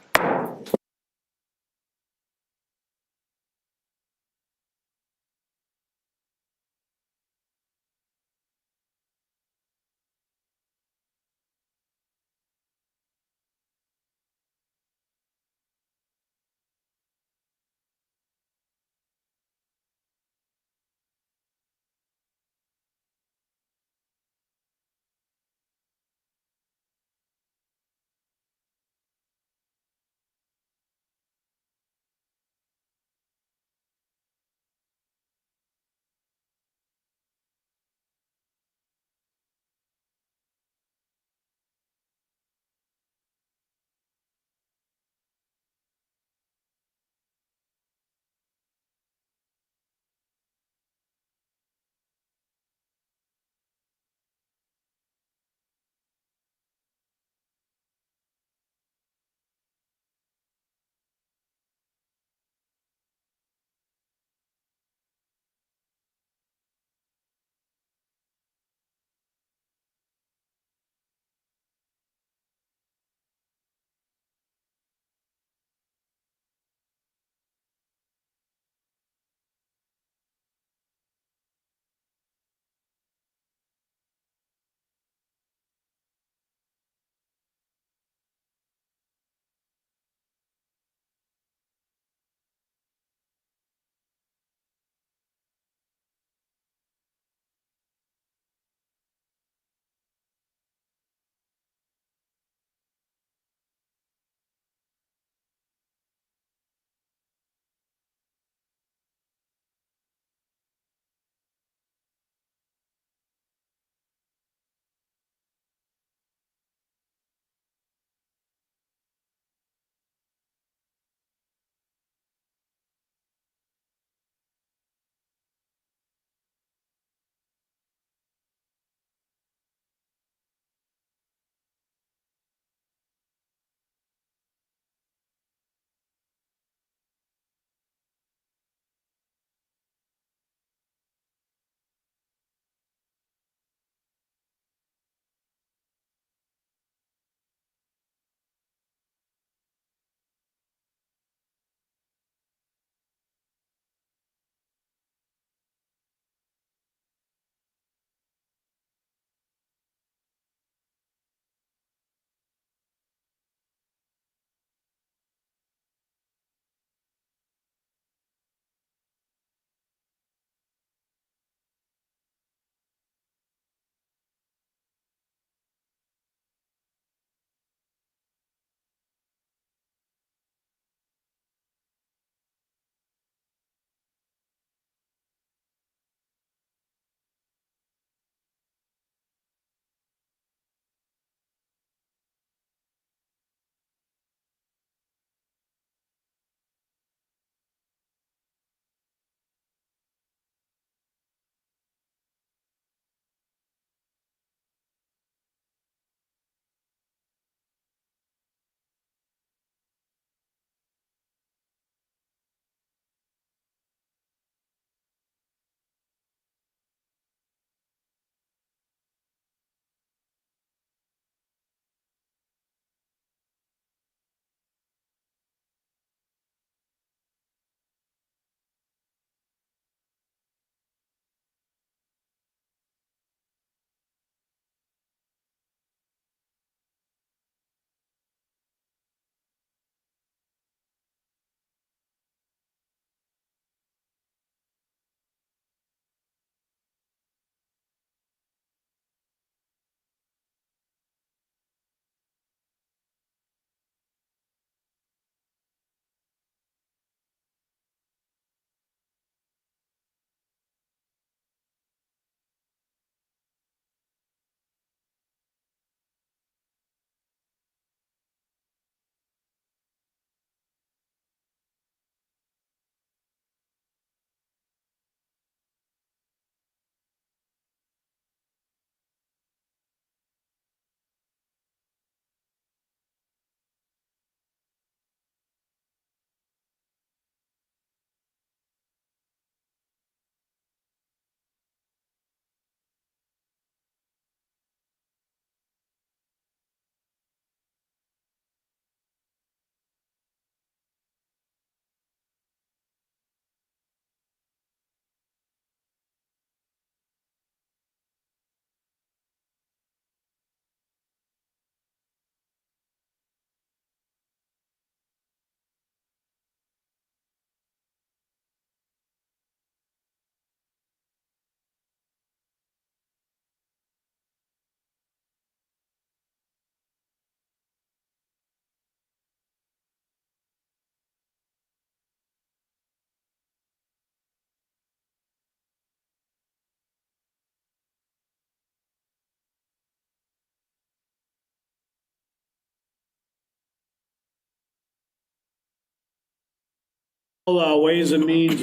Ways and Means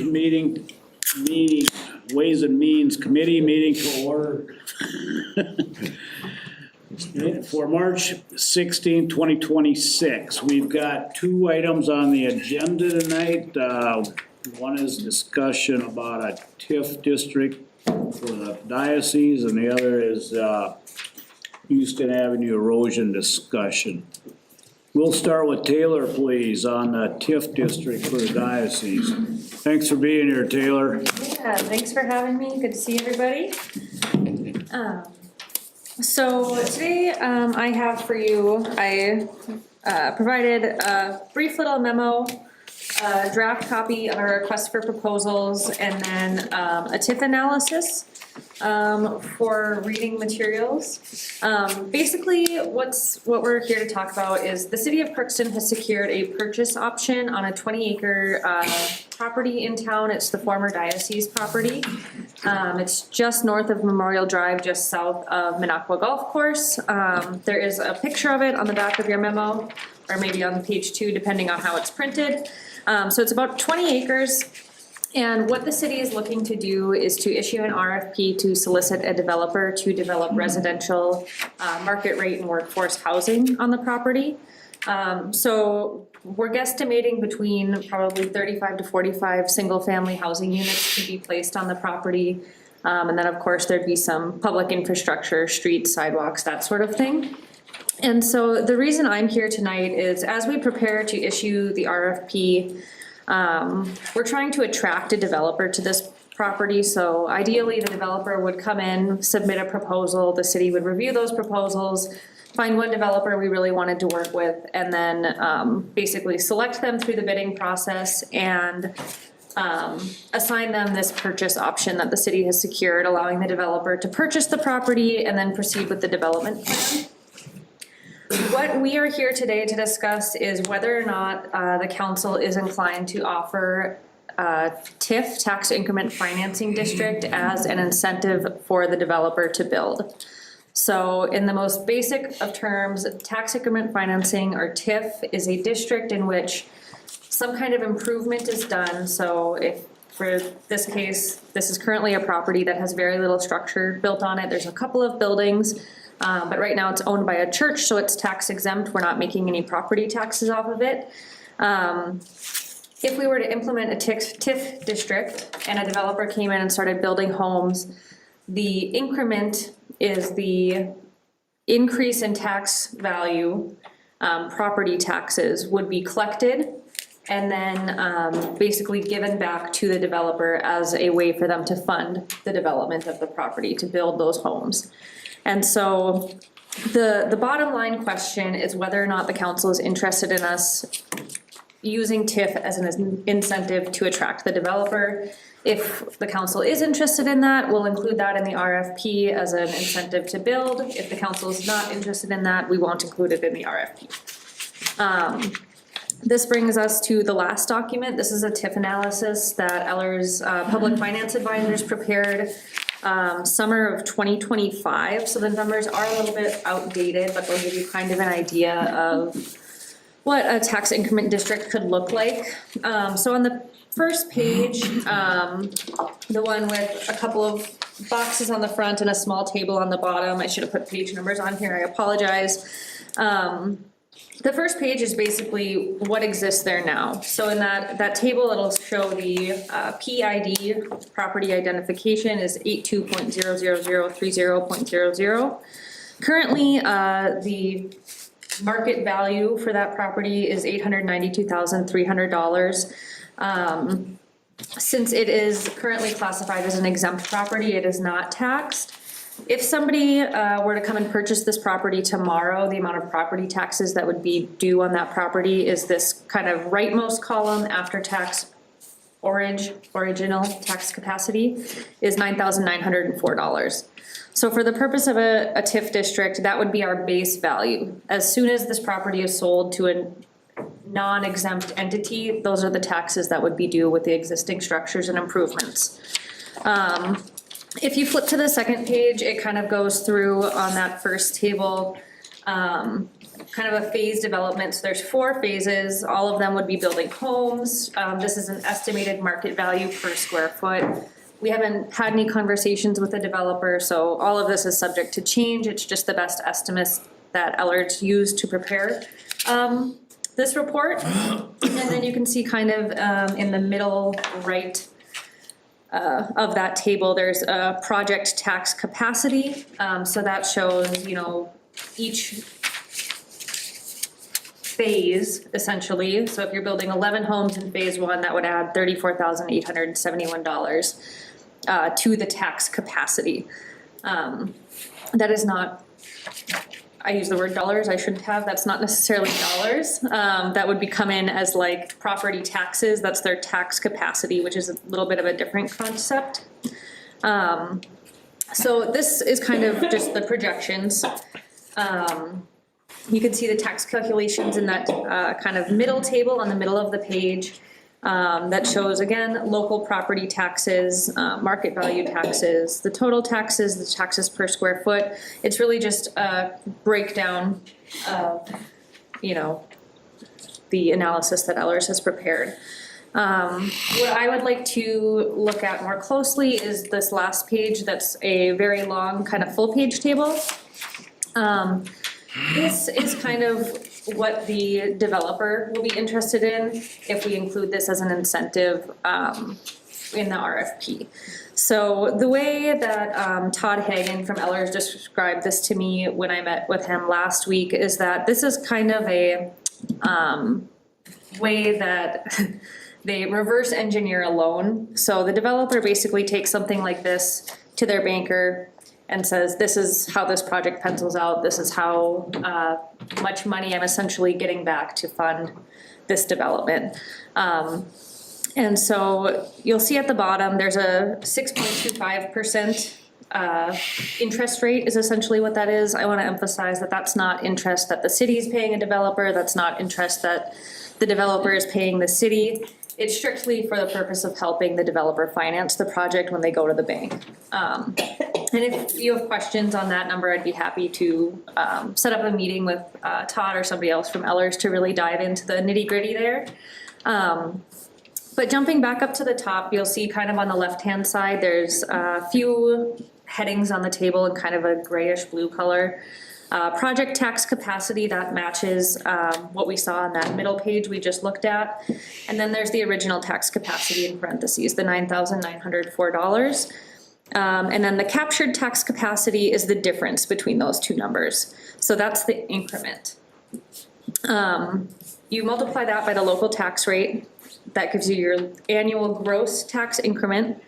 Ways and Means Committee meeting to order. For March 16, 2026. We've got two items on the agenda tonight. One is discussion about a TIF district for the diocese, and the other is Houston Avenue erosion discussion. We'll start with Taylor, please, on the TIF district for the diocese. Thanks for being here, Taylor. Yeah, thanks for having me. Good to see everybody. So today, I have for you, I provided a brief little memo, a draft copy of our request for proposals, and then a TIF analysis for reading materials. Basically, what we're here to talk about is the city of Crookston has secured a purchase option on a 20-acre property in town. It's the former Diocese property. It's just north of Memorial Drive, just south of Minocqua Golf Course. There is a picture of it on the back of your memo, or maybe on page 2, depending on how it's printed. So it's about 20 acres. And what the city is looking to do is to issue an RFP to solicit a developer to develop residential, market rate and workforce housing on the property. So we're guesstimating between probably 35 to 45 single-family housing units to be placed on the property. And then, of course, there'd be some public infrastructure, streets, sidewalks, that sort of thing. And so the reason I'm here tonight is as we prepare to issue the RFP, we're trying to attract a developer to this property. So ideally, the developer would come in, submit a proposal, the city would review those proposals, find one developer we really wanted to work with, and then basically select them through the bidding process and assign them this purchase option that the city has secured, allowing the developer to purchase the property and then proceed with the development plan. What we are here today to discuss is whether or not the council is inclined to offer TIF, Tax Increment Financing District, as an incentive for the developer to build. So in the most basic of terms, tax increment financing, or TIF, is a district in which some kind of improvement is done. So if, for this case, this is currently a property that has very little structure built on it. There's a couple of buildings, but right now it's owned by a church, so it's tax exempt. We're not making any property taxes off of it. If we were to implement a TIF district and a developer came in and started building homes, the increment is the increase in tax value, property taxes would be collected and then basically given back to the developer as a way for them to fund the development of the property, to build those homes. And so the bottom line question is whether or not the council is interested in us using TIF as an incentive to attract the developer. If the council is interested in that, we'll include that in the RFP as an incentive to build. If the council is not interested in that, we won't include it in the RFP. This brings us to the last document. This is a TIF analysis that Eller's Public Finance Advisors prepared summer of 2025. So the numbers are a little bit outdated, but they'll give you kind of an idea of what a tax increment district could look like. So on the first page, the one with a couple of boxes on the front and a small table on the bottom, I should have put page numbers on here, I apologize. The first page is basically what exists there now. So in that table, it'll show the PID, property identification, is 82.00030.00. Currently, the market value for that property is $892,300. Since it is currently classified as an exempt property, it is not taxed. If somebody were to come and purchase this property tomorrow, the amount of property taxes that would be due on that property is this kind of rightmost column after tax original tax capacity is $9,904. So for the purpose of a TIF district, that would be our base value. As soon as this property is sold to a non-exempt entity, those are the taxes that would be due with the existing structures and improvements. If you flip to the second page, it kind of goes through on that first table kind of a phase development. So there's 4 phases. All of them would be building homes. This is an estimated market value per square foot. We haven't had any conversations with the developer, so all of this is subject to change. It's just the best estimates that Ellard's used to prepare this report. And then you can see kind of in the middle right of that table, there's a project tax capacity. So that shows, you know, each phase essentially. So if you're building 11 homes in phase 1, that would add $34,871 to the tax capacity. That is not, I use the word dollars, I shouldn't have, that's not necessarily dollars. That would be come in as like property taxes, that's their tax capacity, which is a little bit of a different concept. So this is kind of just the projections. You can see the tax calculations in that kind of middle table on the middle of the page. That shows, again, local property taxes, market value taxes, the total taxes, the taxes per square foot. It's really just a breakdown of, you know, the analysis that Ellers has prepared. What I would like to look at more closely is this last page that's a very long kind of full page table. This is kind of what the developer will be interested in if we include this as an incentive in the RFP. So the way that Todd Hagen from Ellers described this to me when I met with him last week is that this is kind of a way that they reverse engineer a loan. So the developer basically takes something like this to their banker and says, this is how this project pencils out, this is how much money I'm essentially getting back to fund this development. And so you'll see at the bottom, there's a 6.25% interest rate is essentially what that is. I want to emphasize that that's not interest that the city is paying a developer, that's not interest that the developer is paying the city. It's strictly for the purpose of helping the developer finance the project when they go to the bank. And if you have questions on that number, I'd be happy to set up a meeting with Todd or somebody else from Ellers to really dive into the nitty-gritty there. But jumping back up to the top, you'll see kind of on the left-hand side, there's a few headings on the table in kind of a grayish blue color. Project tax capacity, that matches what we saw on that middle page we just looked at. And then there's the original tax capacity in parentheses, the $9,904. And then the captured tax capacity is the difference between those two numbers. So that's the increment. You multiply that by the local tax rate. That gives you your annual gross tax increment.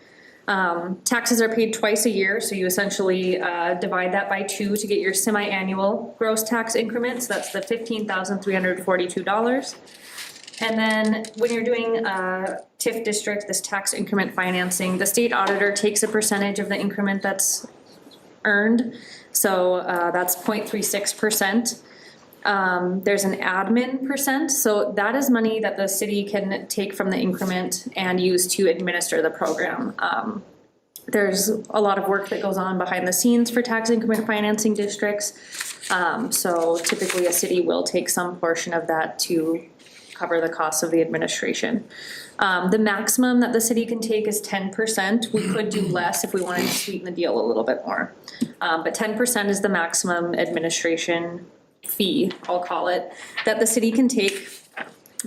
Taxes are paid twice a year, so you essentially divide that by 2 to get your semi-annual gross tax increment. So that's the $15,342. And then when you're doing TIF District, this tax increment financing, the state auditor takes a percentage of the increment that's earned. So that's 0.36%. There's an admin percent, so that is money that the city can take from the increment and use to administer the program. There's a lot of work that goes on behind the scenes for tax increment financing districts. So typically a city will take some portion of that to cover the costs of the administration. The maximum that the city can take is 10%. We could do less if we wanted to sweeten the deal a little bit more. But 10% is the maximum administration fee, I'll call it, that the city can take.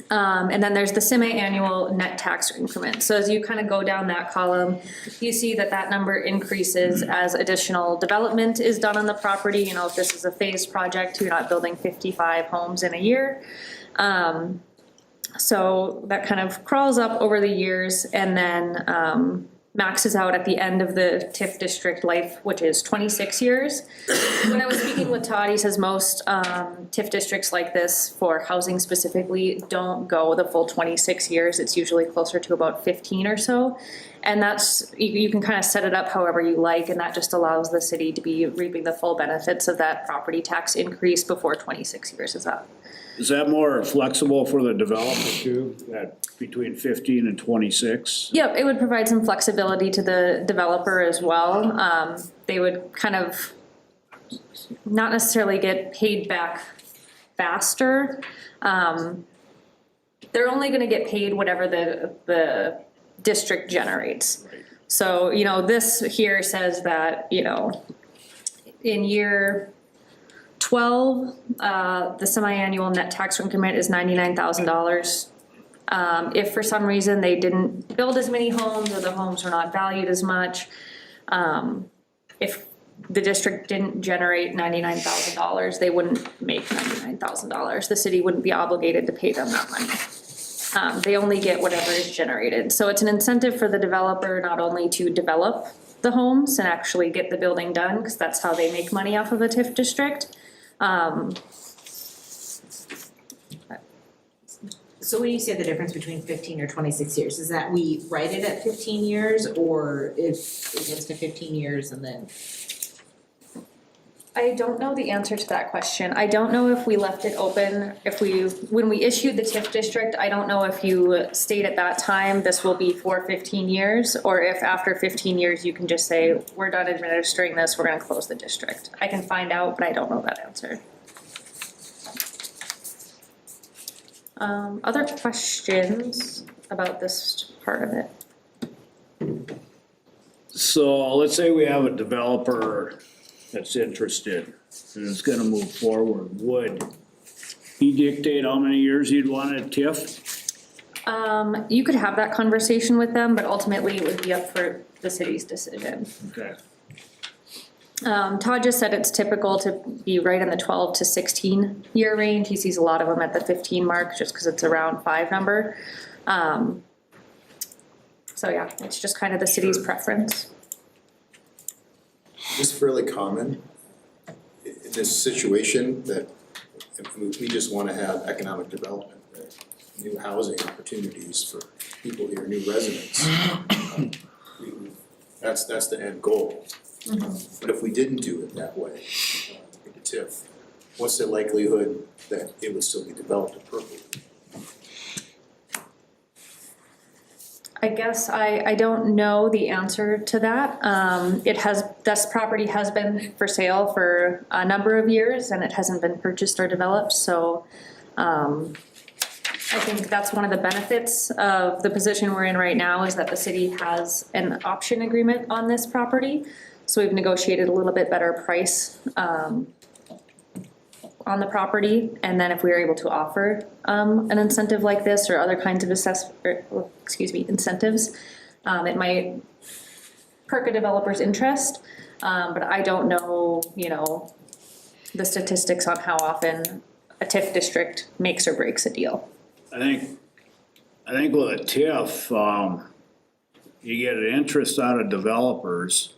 And then there's the semi-annual net tax increment. So as you kind of go down that column, you see that that number increases as additional development is done on the property. You know, if this is a phased project, you're not building 55 homes in a year. So that kind of crawls up over the years and then maxes out at the end of the TIF district life, which is 26 years. When I was speaking with Todd, he says most TIF districts like this for housing specifically don't go the full 26 years. It's usually closer to about 15 or so. And that's, you can kind of set it up however you like, and that just allows the city to be reaping the full benefits of that property tax increase before 26 years is up. Is that more flexible for the developer too, that between 15 and 26? Yep, it would provide some flexibility to the developer as well. They would kind of not necessarily get paid back faster. They're only gonna get paid whatever the district generates. So, you know, this here says that, you know, in year 12, the semi-annual net tax increment is $99,000. If for some reason they didn't build as many homes or the homes were not valued as much, if the district didn't generate $99,000, they wouldn't make $99,000. The city wouldn't be obligated to pay them that money. They only get whatever is generated. So it's an incentive for the developer not only to develop the homes and actually get the building done, because that's how they make money off of a TIF district. So when you say the difference between 15 or 26 years, is that we write it at 15 years, or if it gets to 15 years and then? I don't know the answer to that question. I don't know if we left it open, when we issued the TIF district, I don't know if you state at that time, this will be for 15 years, or if after 15 years, you can just say, we're done administering this, we're gonna close the district. I can find out, but I don't know that answer. Other questions about this part of it? So let's say we have a developer that's interested and is gonna move forward, would he dictate how many years he'd want a TIF? You could have that conversation with them, but ultimately it would be up for the city's decision. Okay. Todd just said it's typical to be right in the 12 to 16 year range. He sees a lot of them at the 15 mark just because it's a round 5 number. So yeah, it's just kind of the city's preference. Is this fairly common in this situation that we just wanna have economic development, right? New housing opportunities for people here, new residents. That's the end goal. But if we didn't do it that way, in the TIF, what's the likelihood that it would still be developed appropriately? I guess I don't know the answer to that. This property has been for sale for a number of years and it hasn't been purchased or developed, so I think that's one of the benefits of the position we're in right now is that the city has an option agreement on this property. So we've negotiated a little bit better price on the property, and then if we are able to offer an incentive like this or other kinds of incentives, it might perk a developer's interest, but I don't know, you know, the statistics on how often a TIF district makes or breaks a deal. I think with a TIF, you get an interest out of developers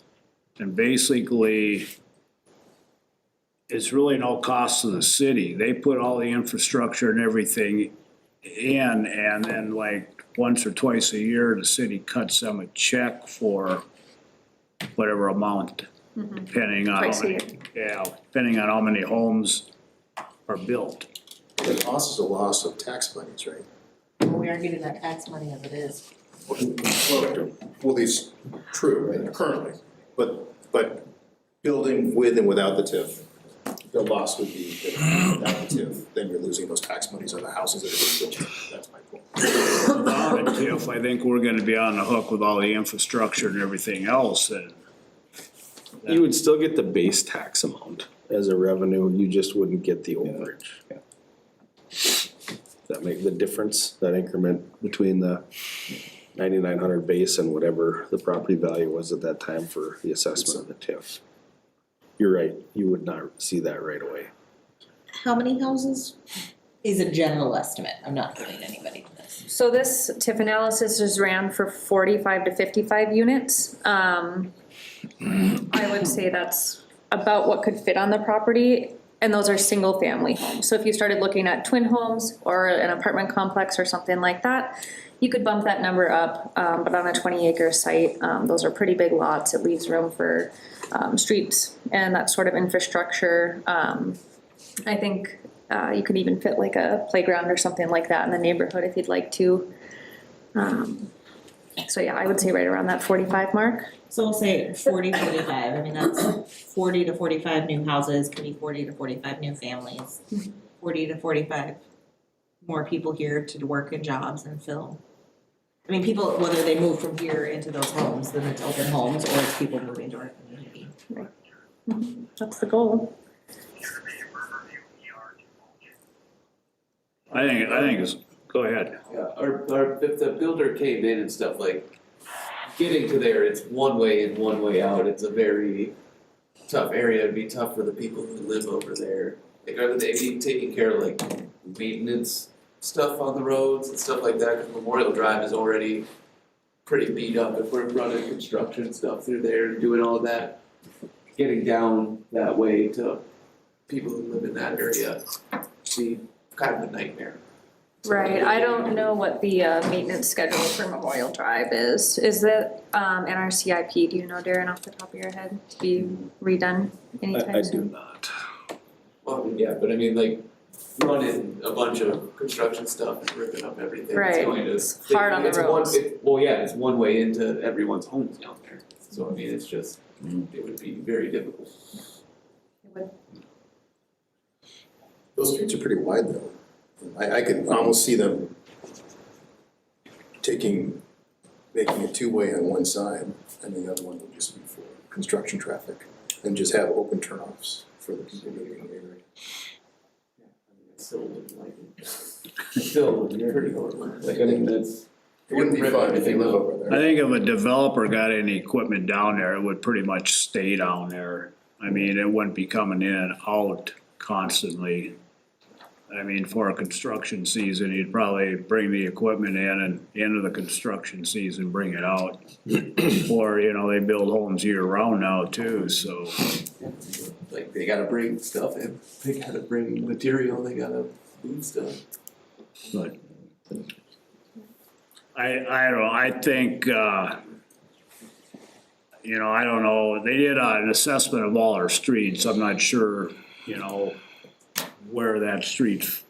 and basically it's really no cost to the city. They put all the infrastructure and everything in, and then like once or twice a year, the city cuts them a check for whatever amount, depending on Twice how a many, depending on how many homes are built. The loss is a loss of tax monies, right? We are getting that tax money as it is. Well, these, true, right, currently, but building with and without the TIF, the loss would be that without the TIF, then you're losing those tax monies on the houses that are being built, that's my point. Without a TIF, I think we're gonna be on the hook with all the infrastructure and everything else, and You would still get the base tax amount as a revenue, you just wouldn't get the overage. That make the difference, that increment between the 9,900 base and whatever the property value was at that time for the assessment of the TIF. You're right, you would not see that right away. How many houses? Is a general estimate, I'm not putting anybody to this. So this TIF analysis is ran for 45 to 55 units. I would say that's about what could fit on the property, and those are single family homes. So if you started looking at twin homes or an apartment complex or something like that, you could bump that number up, but on a 20-acre site, those are pretty big lots. It leaves room for streets and that sort of infrastructure. I think you could even fit like a playground or something like that in the neighborhood if you'd like to. So yeah, I would say right around that 45 mark. So we'll say 40, 45. I mean, that's 40 to 45 new houses, could be 40 to 45 new families. 40 to 45 more people here to work in jobs and fill. I mean, people, whether they move from here into those homes, then it's open homes, or it's people moving to our community. That's the goal. I think it's, go ahead. Yeah, our, if the builder caved in and stuff, like, getting to there, it's one way in, one way out, it's a very tough area, it'd be tough for the people who live over there. Like, are they be taking care of like maintenance stuff on the roads and stuff like that, cause Memorial Drive is already pretty beat up, if we're running construction stuff through there and doing all that. Getting down that way to people who live in that area, be kind of a nightmare. Right, I don't know what the maintenance schedule for Memorial Drive is. Is that in our CIP, do you know, Darren, off the top of your head, to be redone anytime soon? not. Well, I mean, yeah, but I mean, like, running a bunch of construction stuff and ripping up everything, Right, it's going to. it's hard on the it's one- roads. Well, yeah, it's one way into everyone's homes down there, so I mean, it's just, it would be very difficult. Those streets are pretty wide though. I could almost see them making it two-way on one side, and the other one would just be for construction traffic, and just have open turnoffs for the people living in the area. It's still wouldn't like it. Still pretty horrible, like, I mean, that's. It wouldn't be fun if you live over I there. think if a developer got any equipment down there, it would pretty much stay down there. I mean, it wouldn't be coming in and out constantly. I mean, for a construction season, you'd probably bring the equipment in and end of the construction season, bring it out. Or, you know, they build homes year round now too, so. Like, they gotta bring stuff in, they gotta bring material, they gotta move stuff. But I don't know, I think, you know, I don't know, they did an assessment of all our streets, I'm not sure, you know, where that street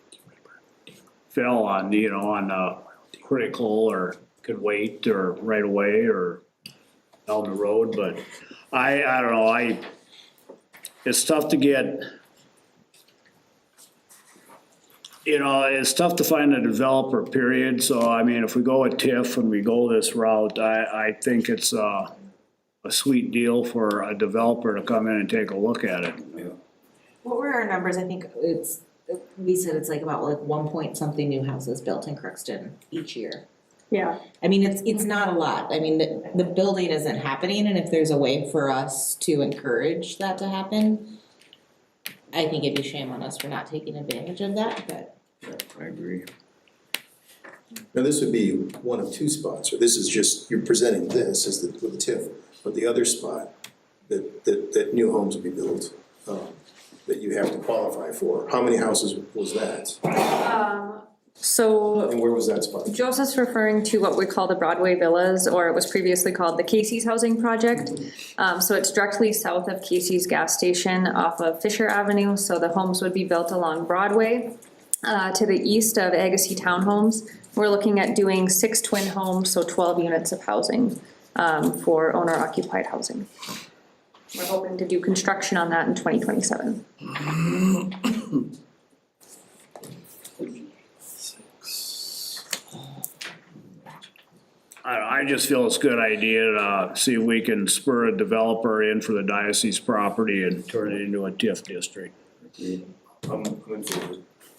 fell on, you know, on critical or could wait or right away or down the road, but I don't know, it's tough to get, you know, it's tough to find a developer, period, so I mean, if we go with TIF and we go this route, I think it's a sweet deal for a developer to come in and take a look at it. What were our numbers? I think we said it's like about like 1 point something new houses built in Crookston each year. Yeah. I mean, it's not a lot. I mean, the building isn't happening, and if there's a way for us to encourage that to happen, I think it'd be shame on us for not taking advantage of that, but. I agree. Now, this would be one of two spots, or this is just, you're presenting this as with the TIF, but the other spot that new homes will be built, that you have to qualify for. How many houses was that? So And where was that spot? Joseph's referring to what we call the Broadway Villas, or it was previously called the Casey's Housing Project. So it's directly south of Casey's gas station off of Fisher Avenue, so the homes would be built along Broadway. To the east of Agassiz Townhomes, we're looking at doing 6 twin homes, so 12 units of housing for owner occupied housing. We're hoping to do construction on that in 2027. I just feel it's a good idea to see if we can spur a developer in for the diocese property and turn it into a TIF district. I'm in favor.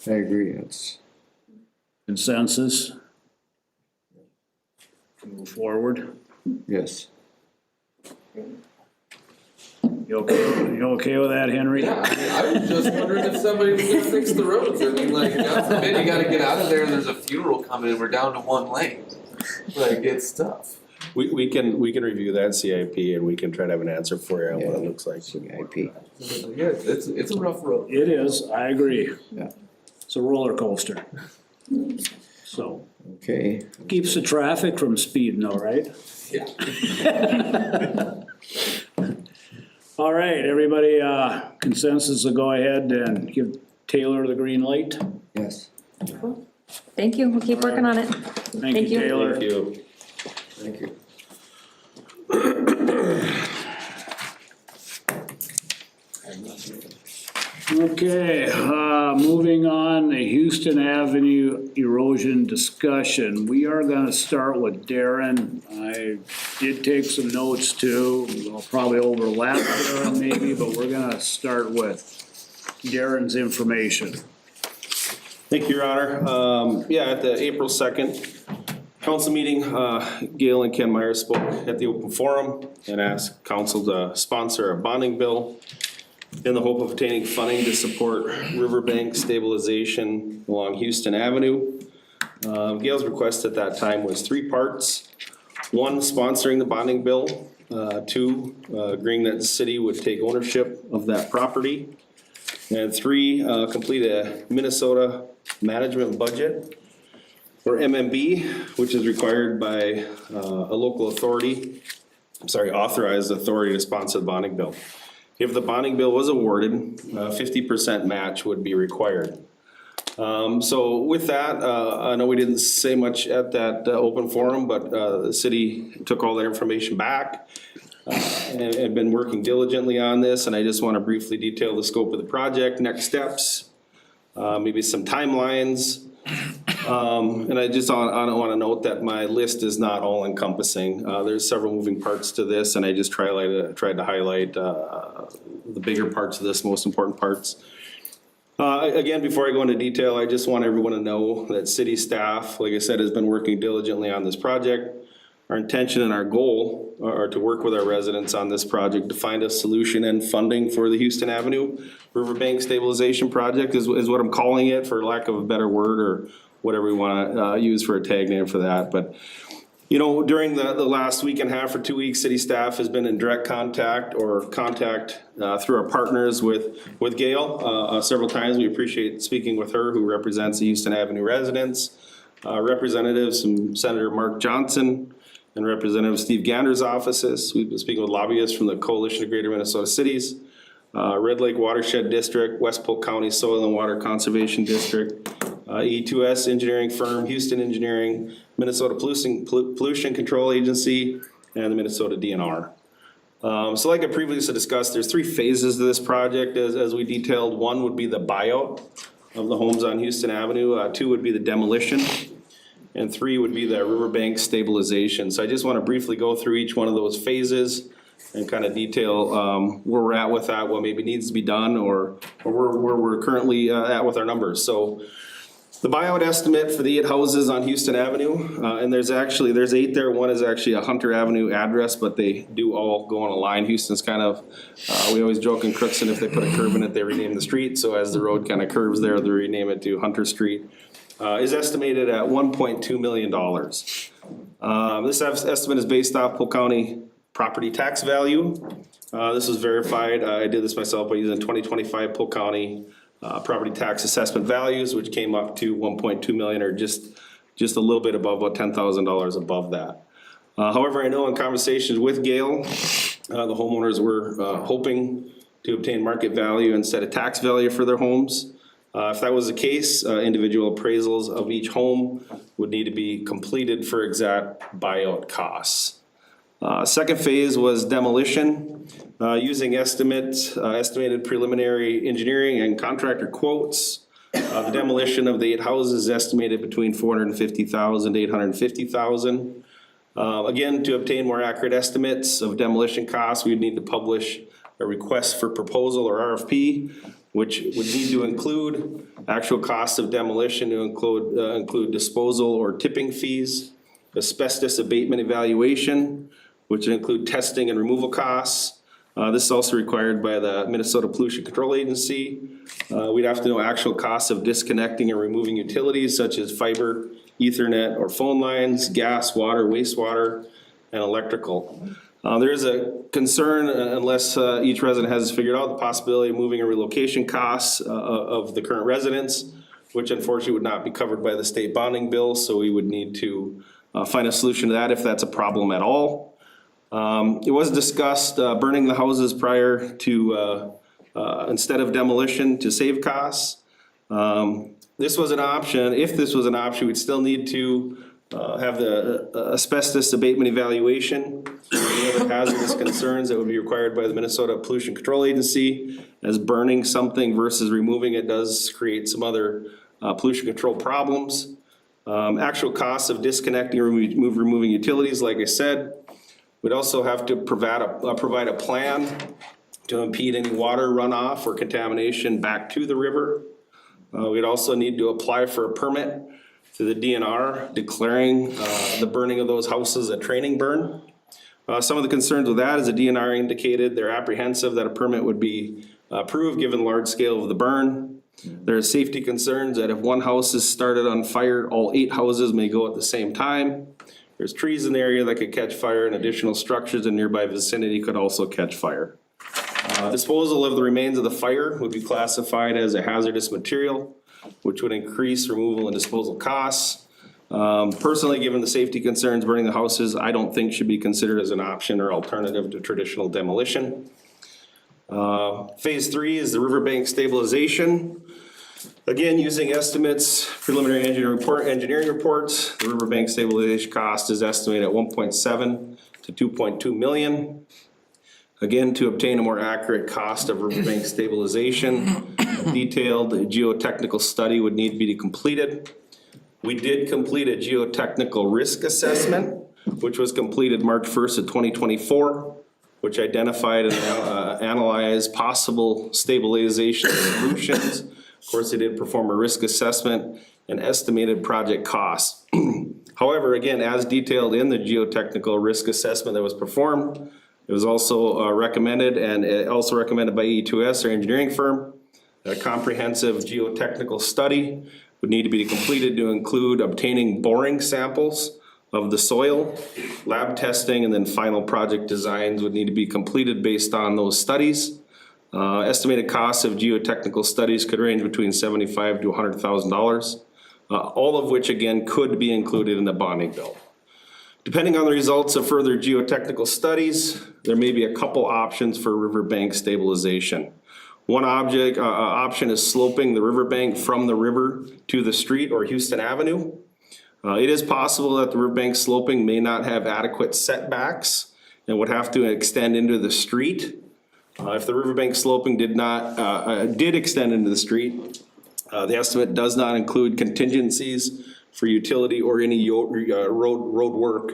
I agree, it's, Consensus? Move forward. yes. You okay with that, Henry? Yeah, I mean, I was just wondering if somebody was gonna fix the roads, I mean, like, God forbid, you gotta get out of there and there's a funeral coming and we're down to 1 lane. Like, it's tough. We can review that CIP and we can try to have an answer for you on what it looks like. CIP. Yeah, it's a rough road. It is, I agree. Yeah. It's a roller coaster. So, Okay, keeps the traffic from speeding though, right? Yeah. All right, everybody, consensus to go ahead and give Taylor the green light. yes. Thank you, we'll keep working on it. Thank you, you. Taylor. Thank you. Thank you. Okay, moving on, the Houston Avenue erosion discussion. We are gonna start with Darren. I did take some notes too. I'll probably overlap Darren maybe, but we're gonna start with Darren's information. Thank you, Your Honor. Yeah, at the April 2nd council meeting, Gail and Ken Meyer spoke at the open forum and asked council to sponsor a bonding bill in the hope of obtaining funding to support riverbank stabilization along Houston Avenue. Gail's request at that time was 3 parts. 1, sponsoring the bonding bill. 2, agreeing that the city would take ownership of that property. And 3, complete a Minnesota management budget, or MMB, which is required by a local authority, authorized authority to sponsor the bonding bill. If the bonding bill was awarded, 50% match would be required. So with that, I know we didn't say much at that open forum, but the city took all that information back and been working diligently on this, and I just want to briefly detail the scope of the project, next steps, maybe some timelines. And I want to note that my list is not all encompassing. There's several moving parts to this, and I just tried to highlight the bigger parts of this, most important parts. Again, before I go into detail, I just want everyone to know that city staff, like I said, has been working diligently on this project. Our intention and our goal are to work with our residents on this project to find a solution and funding for the Houston Avenue Riverbank Stabilization Project is what I'm calling it, for lack of a better word, or whatever we want to use for a tag name for that. But, you know, during the last week and a half or 2 weeks, city staff has been in direct contact through our partners with Gail several times. We appreciate speaking with her, who represents the Houston Avenue residents, representatives from Senator Mark Johnson and Representative Steve Gander's offices. We've been speaking with lobbyists from the Coalition of Greater Minnesota Cities, Red Lake Watershed District, West Polk County Soil and Water Conservation District, E2S engineering firm, Houston Engineering, Minnesota Pollution Control Agency, and the Minnesota DNR. So like I previously discussed, there's 3 phases to this project as we detailed. 1 would be the buyout of the homes on Houston Avenue. 2 would be the demolition. And 3 would be the riverbank stabilization. So I just want to briefly go through each one of those phases and kind of detail where we're at with that, what maybe needs to be done, or where we're currently at with our numbers. So the buyout estimate for the 8 houses on Houston Avenue, and there's 8 there. 1 is actually a Hunter Avenue address, but they do all go on a line. Houston's kind of, we always joke in Crookston, if they put a curve in it, they rename the street. So as the road kind of curves there, they rename it to Hunter Street. Is estimated at $1.2 million. This estimate is based off Polk County property tax value. This was verified, I did this myself by using 2025 Polk County property tax assessment values, which came up to 1.2 million, or just a little bit above, about $10,000 above that. However, I know in conversations with Gail, the homeowners were hoping to obtain market value instead of tax value for their homes. If that was the case, individual appraisals of each home would need to be completed for exact buyout costs. Second phase was demolition, using estimated preliminary engineering and contractor quotes. The demolition of the 8 houses is estimated between $450,000 to $850,000. Again, to obtain more accurate estimates of demolition costs, we would need to publish a request for proposal, or RFP, which would need to include actual costs of demolition, to include disposal or tipping fees, asbestos abatement evaluation, which would include testing and removal costs. This is also required by the Minnesota Pollution Control Agency. We'd have to know actual costs of disconnecting and removing utilities such as fiber, Ethernet, or phone lines, gas, water, wastewater, and electrical. There is a concern, unless each resident has figured out the possibility of moving and relocation costs of the current residents, which unfortunately would not be covered by the state bonding bill, so we would need to find a solution to that if that's a problem at all. It was discussed burning the houses prior to, instead of demolition, to save costs. This was an option. If this was an option, we'd still need to have the asbestos abatement evaluation, any other hazardous concerns that would be required by the Minnesota Pollution Control Agency, as burning something versus removing it does create some other pollution control problems. Actual costs of disconnecting or removing utilities, like I said. We'd also have to provide a plan to impede any water runoff or contamination back to the river. We'd also need to apply for a permit to the DNR declaring the burning of those houses a training burn. Some of the concerns with that is the DNR indicated they're apprehensive that a permit would be approved given the large scale of the burn. There are safety concerns that if one house is started on fire, all 8 houses may go at the same time. There's trees in the area that could catch fire, and additional structures in nearby vicinity could also catch fire. Disposal of the remains of the fire would be classified as a hazardous material, which would increase removal and disposal costs. Personally, given the safety concerns, burning the houses, I don't think should be considered as an option or alternative to traditional demolition. Phase 3 is the riverbank stabilization. Again, using estimates, preliminary engineering reports, the riverbank stabilization cost is estimated at 1.7 to 2.2 million. Again, to obtain a more accurate cost of riverbank stabilization, a detailed geotechnical study would need to be completed. We did complete a geotechnical risk assessment, which was completed March 1st of 2024, which identified and analyzed possible stabilization solutions. Of course, they did perform a risk assessment and estimated project costs. However, again, as detailed in the geotechnical risk assessment that was performed, it was also recommended, and also recommended by E2S, our engineering firm, that a comprehensive geotechnical study would need to be completed to include obtaining boring samples of the soil, lab testing, and then final project designs would need to be completed based on those studies. Estimated costs of geotechnical studies could range between $75,000 to $100,000, all of which again could be included in the bonding bill. Depending on the results of further geotechnical studies, there may be a couple options for riverbank stabilization. One option is sloping the riverbank from the river to the street or Houston Avenue. It is possible that the riverbank sloping may not have adequate setbacks and would have to extend into the street. If the riverbank sloping did extend into the street, the estimate does not include contingencies for utility or any road work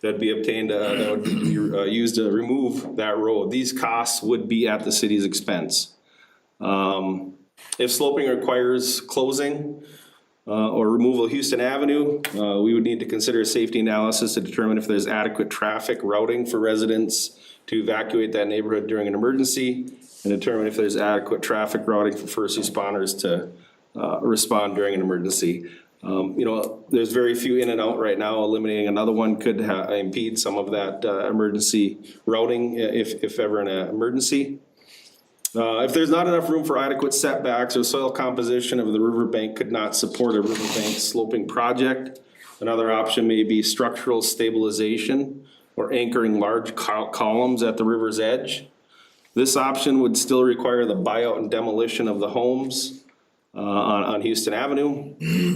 that'd be obtained, that would be used to remove that road. These costs would be at the city's expense. If sloping requires closing or removal of Houston Avenue, we would need to consider a safety analysis to determine if there's adequate traffic routing for residents to evacuate that neighborhood during an emergency, and determine if there's adequate traffic routing for first responders to respond during an emergency. There's very few in and out right now. Eliminating another one could impede some of that emergency routing if ever in an emergency. If there's not enough room for adequate setbacks or soil composition of the riverbank could not support a riverbank sloping project, another option may be structural stabilization or anchoring large columns at the river's edge. This option would still require the buyout and demolition of the homes on Houston Avenue.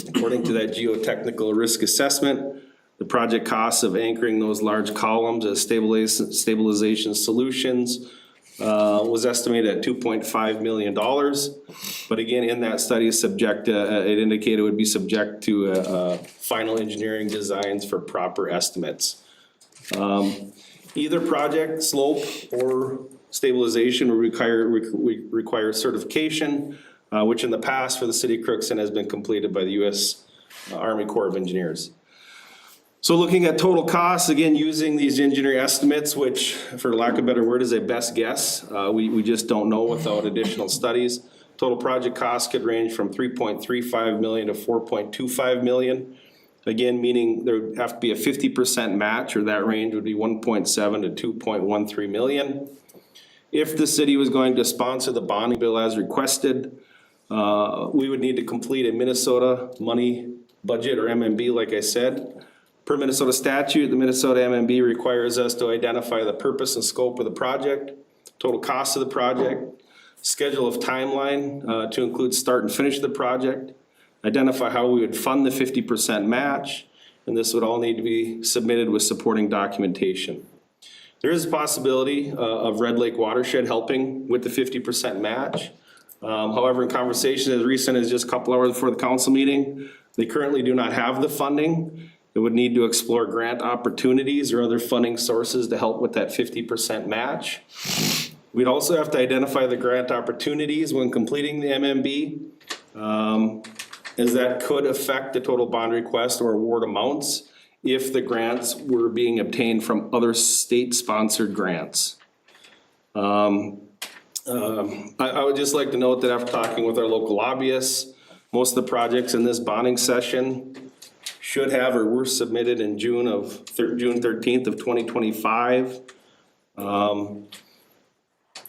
According to that geotechnical risk assessment, the project costs of anchoring those large columns as stabilization solutions was estimated at $2.5 million. But again, in that study, it indicated it would be subject to final engineering designs for proper estimates. Either project, slope, or stabilization will require certification, which in the past for the city of Crookston has been completed by the U.S. Army Corps of Engineers. So looking at total costs, again, using these engineering estimates, which for lack of a better word is a best guess, we just don't know without additional studies. Total project costs could range from $3.35 million to $4.25 million. Again, meaning there would have to be a 50% match, or that range would be 1.7 to 2.13 million. If the city was going to sponsor the bonding bill as requested, we would need to complete a Minnesota money budget, or MMB, like I said. Per Minnesota statute, the Minnesota MMB requires us to identify the purpose and scope of the project, total cost of the project, schedule of timeline to include start and finish the project, identify how we would fund the 50% match, and this would all need to be submitted with supporting documentation. There is a possibility of Red Lake Watershed helping with the 50% match. However, in conversation as recent as just a couple hours before the council meeting, they currently do not have the funding. It would need to explore grant opportunities or other funding sources to help with that 50% match. We'd also have to identify the grant opportunities when completing the MMB, as that could affect the total bond request or award amounts if the grants were being obtained from other state-sponsored grants. I would just like to note that after talking with our local lobbyists, most of the projects in this bonding session should have or were submitted in June 13th of 2025.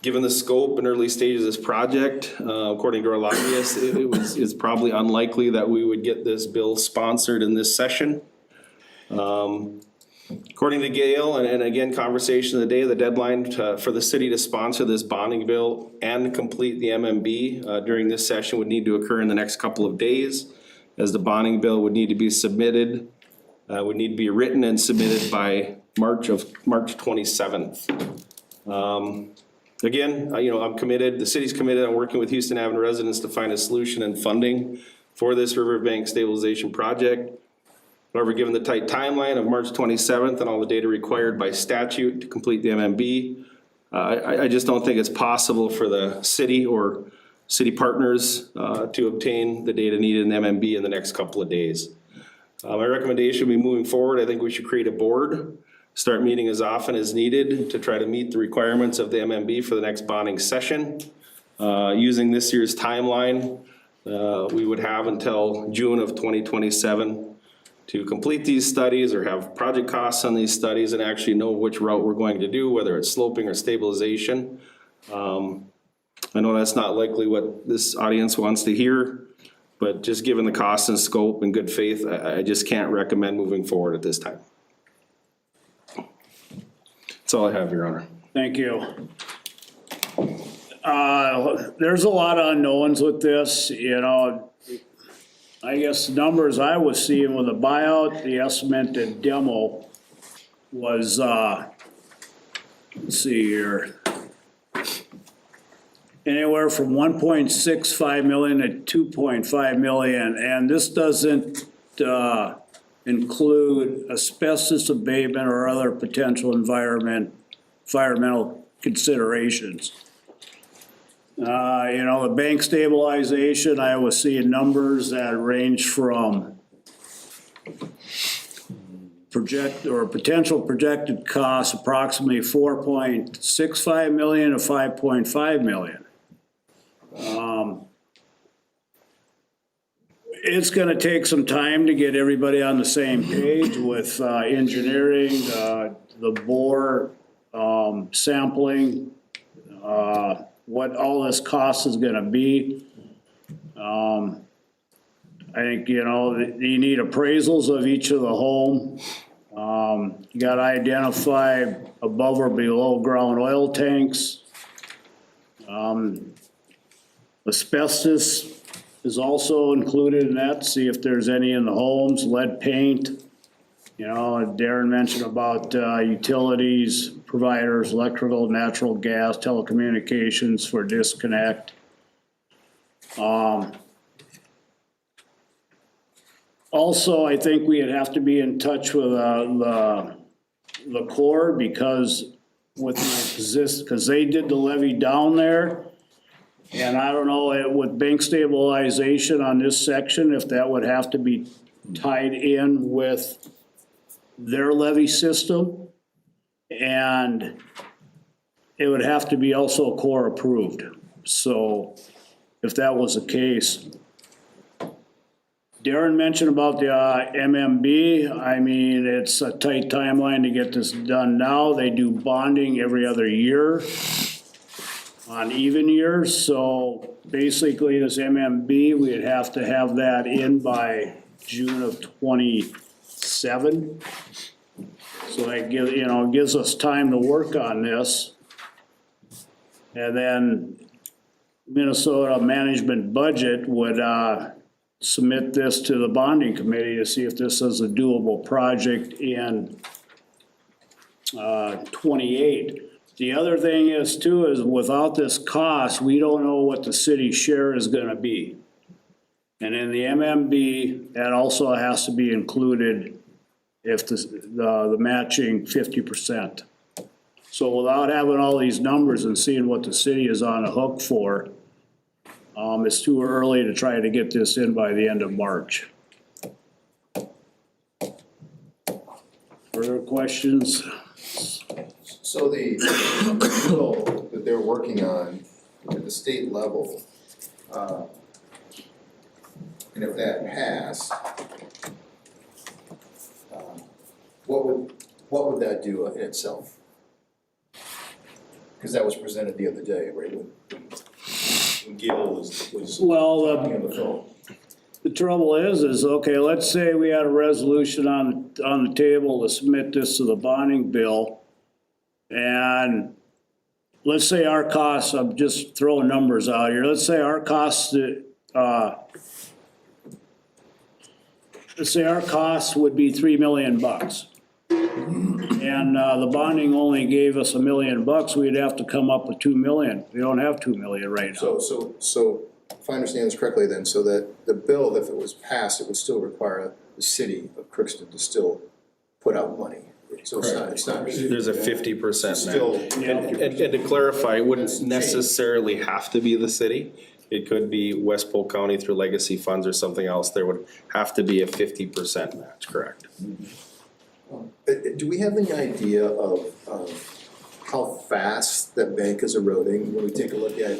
Given the scope and early stages of this project, according to our lobbyists, it's probably unlikely that we would get this bill sponsored in this session. According to Gail, and again, conversation of the day, the deadline for the city to sponsor this bonding bill and complete the MMB during this session would need to occur in the next couple of days, as the bonding bill would need to be submitted, would need to be written and submitted by March 27th. Again, I'm committed, the city's committed on working with Houston Avenue residents to find a solution and funding for this riverbank stabilization project. However, given the tight timeline of March 27th and all the data required by statute to complete the MMB, I just don't think it's possible for the city or city partners to obtain the data needed in the MMB in the next couple of days. My recommendation would be moving forward, I think we should create a board, start meeting as often as needed to try to meet the requirements of the MMB for the next bonding session. Using this year's timeline, we would have until June of 2027 to complete these studies or have project costs on these studies and actually know which route we're going to do, whether it's sloping or stabilization. I know that's not likely what this audience wants to hear, but just given the cost and scope and good faith, I just can't recommend moving forward at this time. That's all I have, Your Honor. Thank you. There's a lot of unknowns with this, I guess the numbers I was seeing with the buyout, the estimated demo was, let's see here. Anywhere from 1.65 million to 2.5 million, and this doesn't, include asbestos abatement or other potential environmental considerations. The bank stabilization, I was seeing numbers that range from potential projected costs approximately 4.65 million to 5.5 million. It's gonna take some time to get everybody on the same page with engineering, the bore, sampling, what all this cost is gonna be. I think, you need appraisals of each of the home. You gotta identify above or below ground oil tanks. Asbestos is also included in that, see if there's any in the homes, lead paint. Darren mentioned about utilities, providers, electrical, natural gas, telecommunications for disconnect. Also, I think we'd have to be in touch with the Corps because because they did the levee down there. And I don't know, with bank stabilization on this section, if that would have to be tied in with their levee system. And it would have to be also Corps approved. So if that was the case. Darren mentioned about the MMB. I mean, it's a tight timeline to get this done now. They do bonding every other year on even years. So basically this MMB, we'd have to have that in by June of 27. So that gives us time to work on this. And then Minnesota management budget would submit this to the bonding committee to see if this is a doable project in 28. The other thing is too, is without this cost, we don't know what the city share is gonna be. And in the MMB, that also has to be included if the matching 50%. So without having all these numbers and seeing what the city is on the hook for, it's too early to try to get this in by the end of March. Further questions? So the bill that they're working on at the state level, and if that passed, what would that do in itself? Because that was presented the other day, right, when Gil was Well, talking on the phone. the trouble is, okay, let's say we had a resolution on the table to submit this to the bonding bill. And let's say our costs, I'm just throwing numbers out here, let's say our costs, would be $3 million. And the bonding only gave us $1 million, we'd have to come up with $2 million. We don't have $2 million right now. So if I understand this correctly then, so that the bill, if it was passed, it would still require the city of Crookston to still put out money. So it's not. There's a 50% Still. match. And to clarify, it wouldn't necessarily have to be the city. It could be West Polk County through legacy funds or something else. There would have to be a 50% match, correct? Do we have any idea of how fast that bank is eroding when we take a look at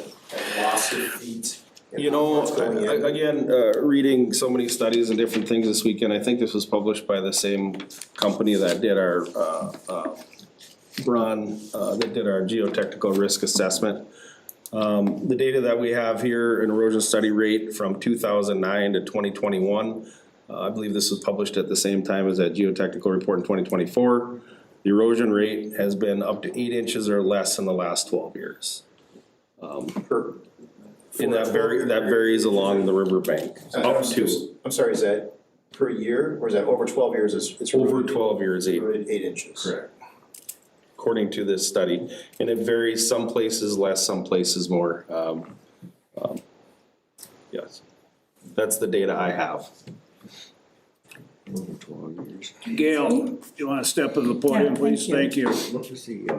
loss of feet? and You how know, far it's going in? again, reading so many studies and different things this weekend, I think this was published by the same company that did our, that did our geotechnical risk assessment. The data that we have here, an erosion study rate from 2009 to 2021, I believe this was published at the same time as that geotechnical report in 2024. The erosion rate has been up to 8 inches or less in the last 12 years. And that varies along the riverbank, up to. I'm sorry, is that per year, or is that over 12 years? It's Over 12 years, 8 inches. Correct. According to this study, and it varies, some places less, some places more. Yes, that's the data I have. Gail, you wanna step to the podium, Yeah, please? Thank thank you.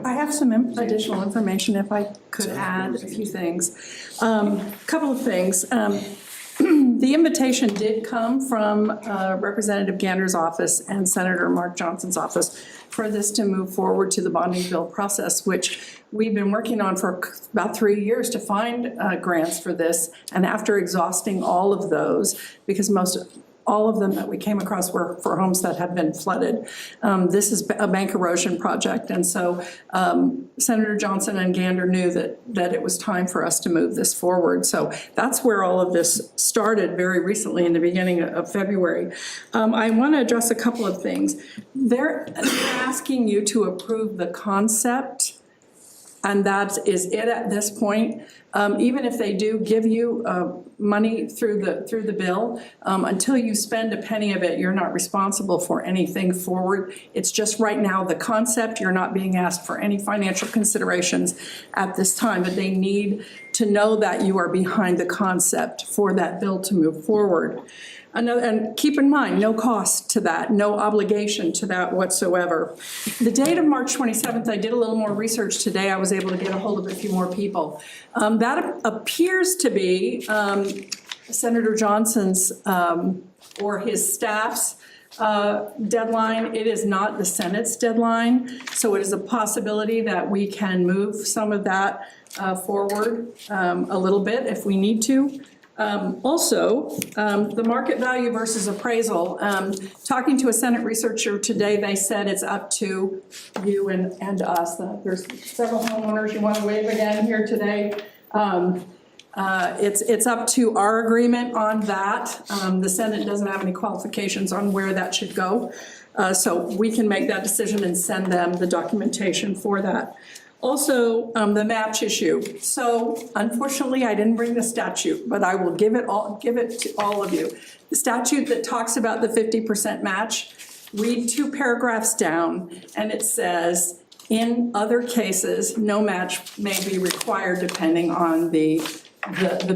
I have some additional information if I could add a few things. Couple of things. The invitation did come from Representative Gander's office and Senator Mark Johnson's office for this to move forward to the bonding bill process, which we've been working on for about 3 years to find grants for this. And after exhausting all of those, because all of them that we came across were for homes that had been flooded. This is a bank erosion project, and so Senator Johnson and Gander knew that it was time for us to move this forward. So that's where all of this started very recently in the beginning of February. I want to address a couple of things. They're asking you to approve the concept, and that is it at this point. Even if they do give you money through the bill, until you spend a penny of it, you're not responsible for anything forward. It's just right now the concept. You're not being asked for any financial considerations at this time, but they need to know that you are behind the concept for that bill to move forward. And keep in mind, no cost to that, no obligation to that whatsoever. The date of March 27th, I did a little more research today. I was able to get a hold of a few more people. That appears to be Senator Johnson's or his staff's deadline. It is not the Senate's deadline, so it is a possibility that we can move some of that forward a little bit if we need to. Also, the market value versus appraisal. Talking to a Senate researcher today, they said it's up to you and us. There's several homeowners you want to wave again here today. It's up to our agreement on that. The Senate doesn't have any qualifications on where that should go. So we can make that decision and send them the documentation for that. Also, the match issue. So unfortunately, I didn't bring the statute, but I will give it to all of you. The statute that talks about the 50% match, read 2 paragraphs down, and it says, in other cases, no match may be required depending on the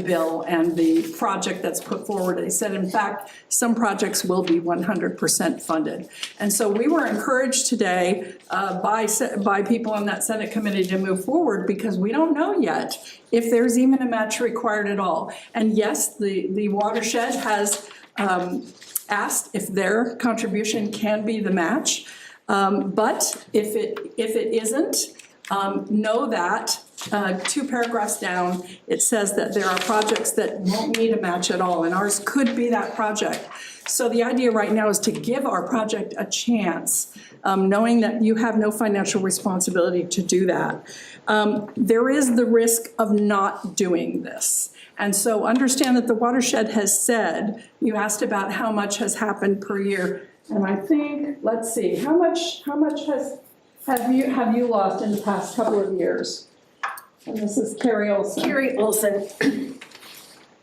bill and the project that's put forward. They said, in fact, some projects will be 100% funded. And so we were encouraged today by people on that Senate committee to move forward because we don't know yet if there's even a match required at all. And yes, the watershed has asked if their contribution can be the match. But if it isn't, know that 2 paragraphs down, it says that there are projects that won't need a match at all, and ours could be that project. So the idea right now is to give our project a chance, knowing that you have no financial responsibility to do that. There is the risk of not doing this. And so understand that the watershed has said, you asked about how much has happened per year. And I think, let's see, how much have you lost in the past couple of years? And this is Carrie Olson. Carrie Olson.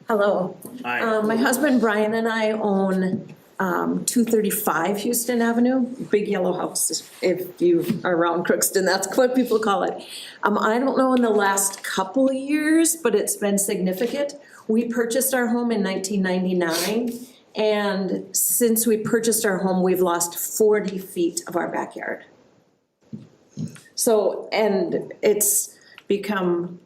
Hello. Hi. My husband Brian and I own 235 Houston Avenue, big yellow house. If you are around Crookston, that's what people call it. I don't know in the last couple of years, but it's been significant. We purchased our home in 1999, and since we purchased our home, we've lost 40 feet of our backyard. So, and it's become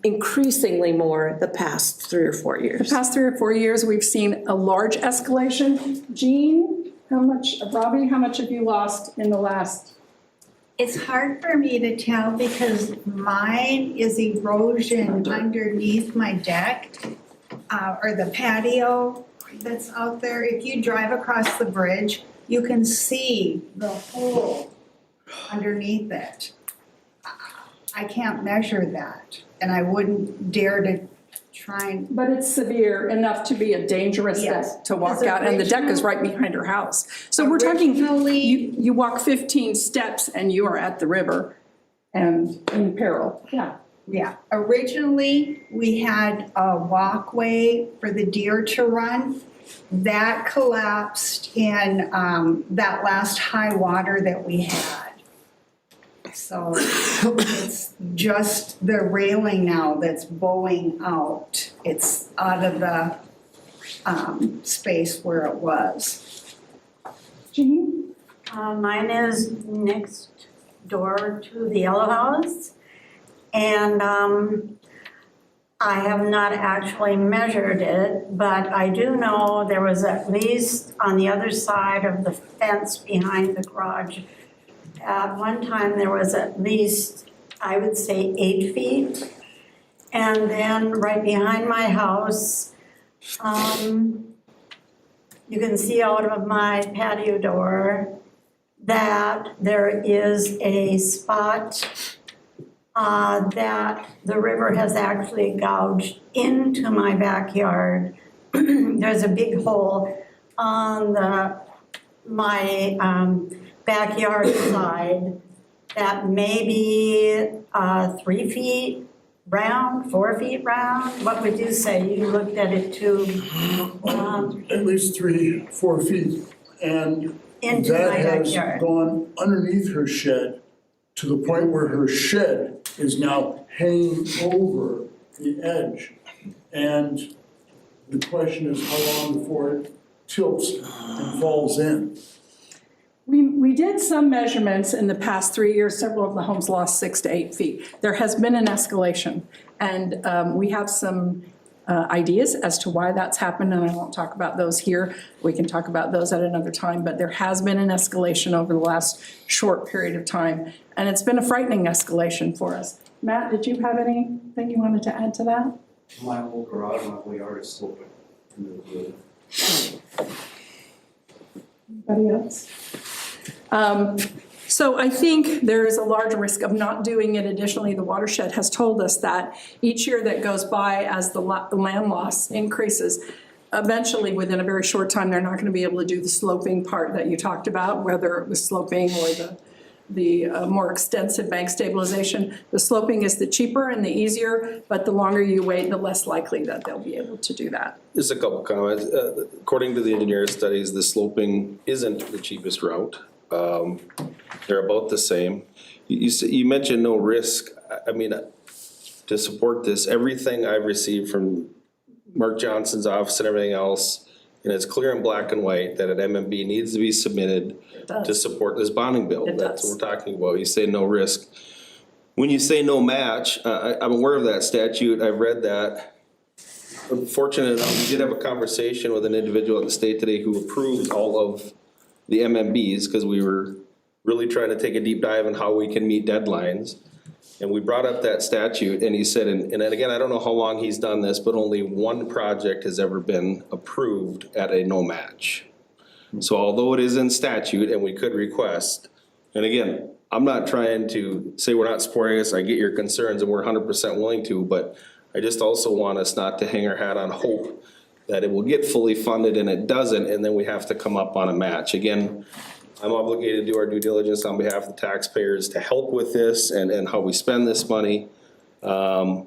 increasingly more the past 3 or 4 years. The past 3 or 4 years, we've seen a large escalation. Jean, Robbie, how much have you lost in the last? It's hard for me to tell because mine is erosion underneath my deck, or the patio that's out there. If you drive across the bridge, you can see the hole underneath it. I can't measure that, and I wouldn't dare to try and. But it's severe enough to be a dangerous Yes. step to walk Because out, and the deck is right behind her house. So we're talking, Originally- you walk 15 steps and you are at the river and in peril. Yeah. Yeah, originally, we had a walkway for the deer to run. That collapsed in that last high water that we had. So it's just the railing now that's bowing out. It's out of the space where it was. Jean? Mine is next door to the yellow house. And I have not actually measured it, but I do know there was at least on the other side of the fence behind the garage, at one time there was at least, I would say, 8 feet. And then right behind my house, you can see out of my patio door that there is a spot that the river has actually gouged into my backyard. There's a big hole on my backyard side that may be 3 feet round, 4 feet round. What would you say? You looked at it too. At least 3-4 feet. And Into my that has backyard. gone underneath her shed to the point where her shed is now hanging over the edge. And the question is how long before it tilts and falls in. We did some measurements in the past 3 years. Several of the homes lost 6 to 8 feet. There has been an escalation, and we have some ideas as to why that's happened, and I won't talk about those here. We can talk about those at another time, but there has been an escalation over the last short period of time, and it's been a frightening escalation for us. Matt, did you have anything you wanted to add to that? My whole garage, my whole yard is sloping into the roof. Anybody else? So I think there is a large risk of not doing it. Additionally, the watershed has told us that each year that goes by as the land loss increases, eventually within a very short time, they're not going to be able to do the sloping part that you talked about, whether it was sloping or the more extensive bank stabilization. The sloping is the cheaper and the easier, but the longer you wait, the less likely that they'll be able to do that. Just a couple comments. According to the engineer studies, the sloping isn't the cheapest route. They're about the same. You mentioned no risk. I mean, to support this, everything I've received from Mark Johnson's office and everything else, and it's clear in black and white that an MMB needs to be submitted to support this bonding bill. It That's does. what we're talking about. You say no risk. When you say no match, I'm aware of that statute. I've read that. Fortunate enough, we did have a conversation with an individual at the state today who approved all of the MMBs because we were really trying to take a deep dive on how we can meet deadlines. And we brought up that statute and he said, and again, I don't know how long he's done this, but only one project has ever been approved at a no match. So although it is in statute and we could request, and again, I'm not trying to say we're not supporting this, I get your concerns and we're 100% willing to, but I just also want us not to hang our hat on hope that it will get fully funded and it doesn't, and then we have to come up on a match. Again, I'm obligated to do our due diligence on behalf of the taxpayers to help with this and how we spend this money. How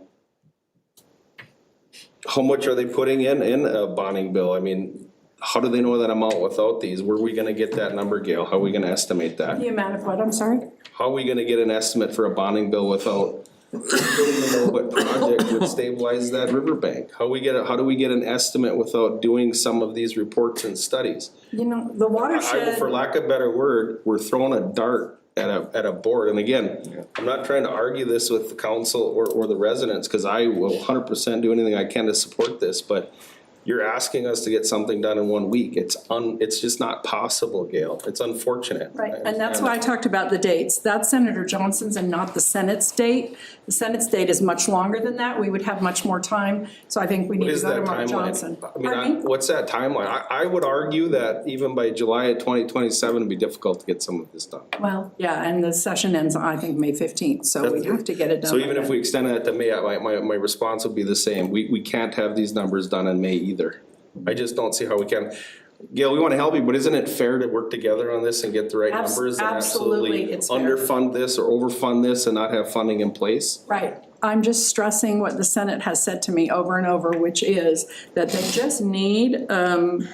much are they putting in a bonding bill? I mean, how do they know that amount without these? Where are we gonna get that number, Gail? How are we gonna estimate that? The amount of what, I'm sorry? How are we gonna get an estimate for a bonding bill without what project would stabilize that riverbank? How do we get an estimate without doing some of these reports and studies? You know, the watershed. For lack of a better word, we're throwing a dart at a board, and again, I'm not trying to argue this with the council or the residents, cause I will 100% do anything I can to support this, but you're asking us to get something done in 1 week. It's just not possible, Gail. It's unfortunate. Right, and that's why I talked about the dates. That's Senator Johnson's and not the Senate's date. The Senate's date is much longer than that. We would have much more time, so I think we need What to is go to that Mark Johnson. timeline? Pardon me? What's that timeline? I would argue that even by July of 2027, it'd be difficult to get some of this done. Well, yeah, and the session ends, I think, May 15th, so we have to get it done. So by even if then. we extend that to May, my response would be the same. We can't have these numbers done in May either. I just don't see how we can. Gail, we wanna help you, but isn't it fair to work together on this and get the right numbers? And absolutely, it's fair. underfund this or overfund this and not have funding in place? Right, I'm just stressing what the Senate has said to me over and over, which is that they just need to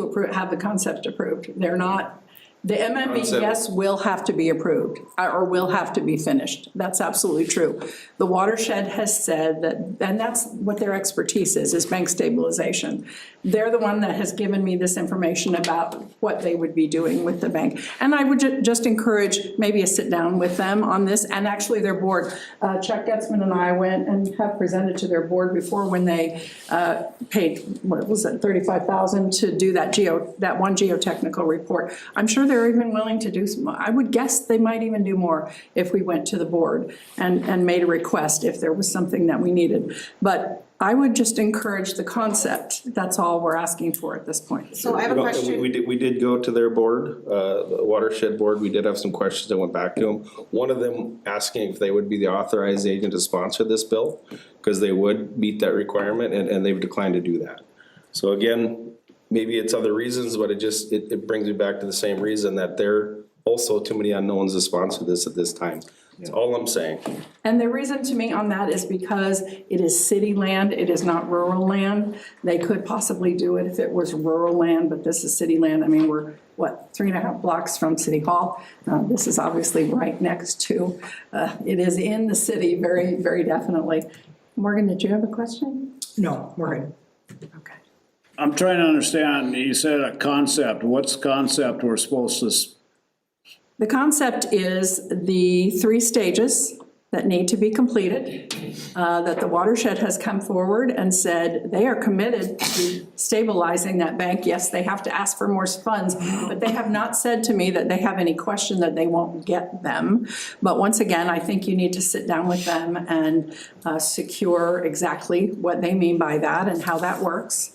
approve, have the concept approved. They're not, the MMB, Concept. yes, will have to be approved, or will have to be finished. That's absolutely true. The watershed has said that, and that's what their expertise is bank stabilization. They're the one that has given me this information about what they would be doing with the bank. And I would just encourage maybe a sit down with them on this, and actually their board. Chuck Getzman and I went and have presented to their board before when they paid, what was it, $35,000 to do that one geotechnical report. I'm sure they're even willing to do some, I would guess they might even do more if we went to the board and made a request if there was something that we needed. But I would just encourage the concept. That's all we're asking for at this point. So I have a question. We did go to their board, the watershed board. We did have some questions that went back to them. One of them asking if they would be the authorized agent to sponsor this bill, because they would meet that requirement, and they've declined to do that. So again, maybe it's other reasons, but it brings me back to the same reason, that there are also too many unknowns to sponsor this at this time. That's all I'm saying. And the reason to me on that is because it is city land, it is not rural land. They could possibly do it if it was rural land, but this is city land. I mean, we're, 3.5 blocks from City Hall. This is obviously right next to, it is in the city, very, very definitely. Morgan, did you have a question? No, we're good. Okay. I'm trying to understand, you said a concept. What's concept we're supposed to? The concept is the 3 stages that need to be completed, that the watershed has come forward and said they are committed to stabilizing that bank. Yes, they have to ask for more funds, but they have not said to me that they have any question that they won't get them. But once again, I think you need to sit down with them and secure exactly what they mean by that and how that works.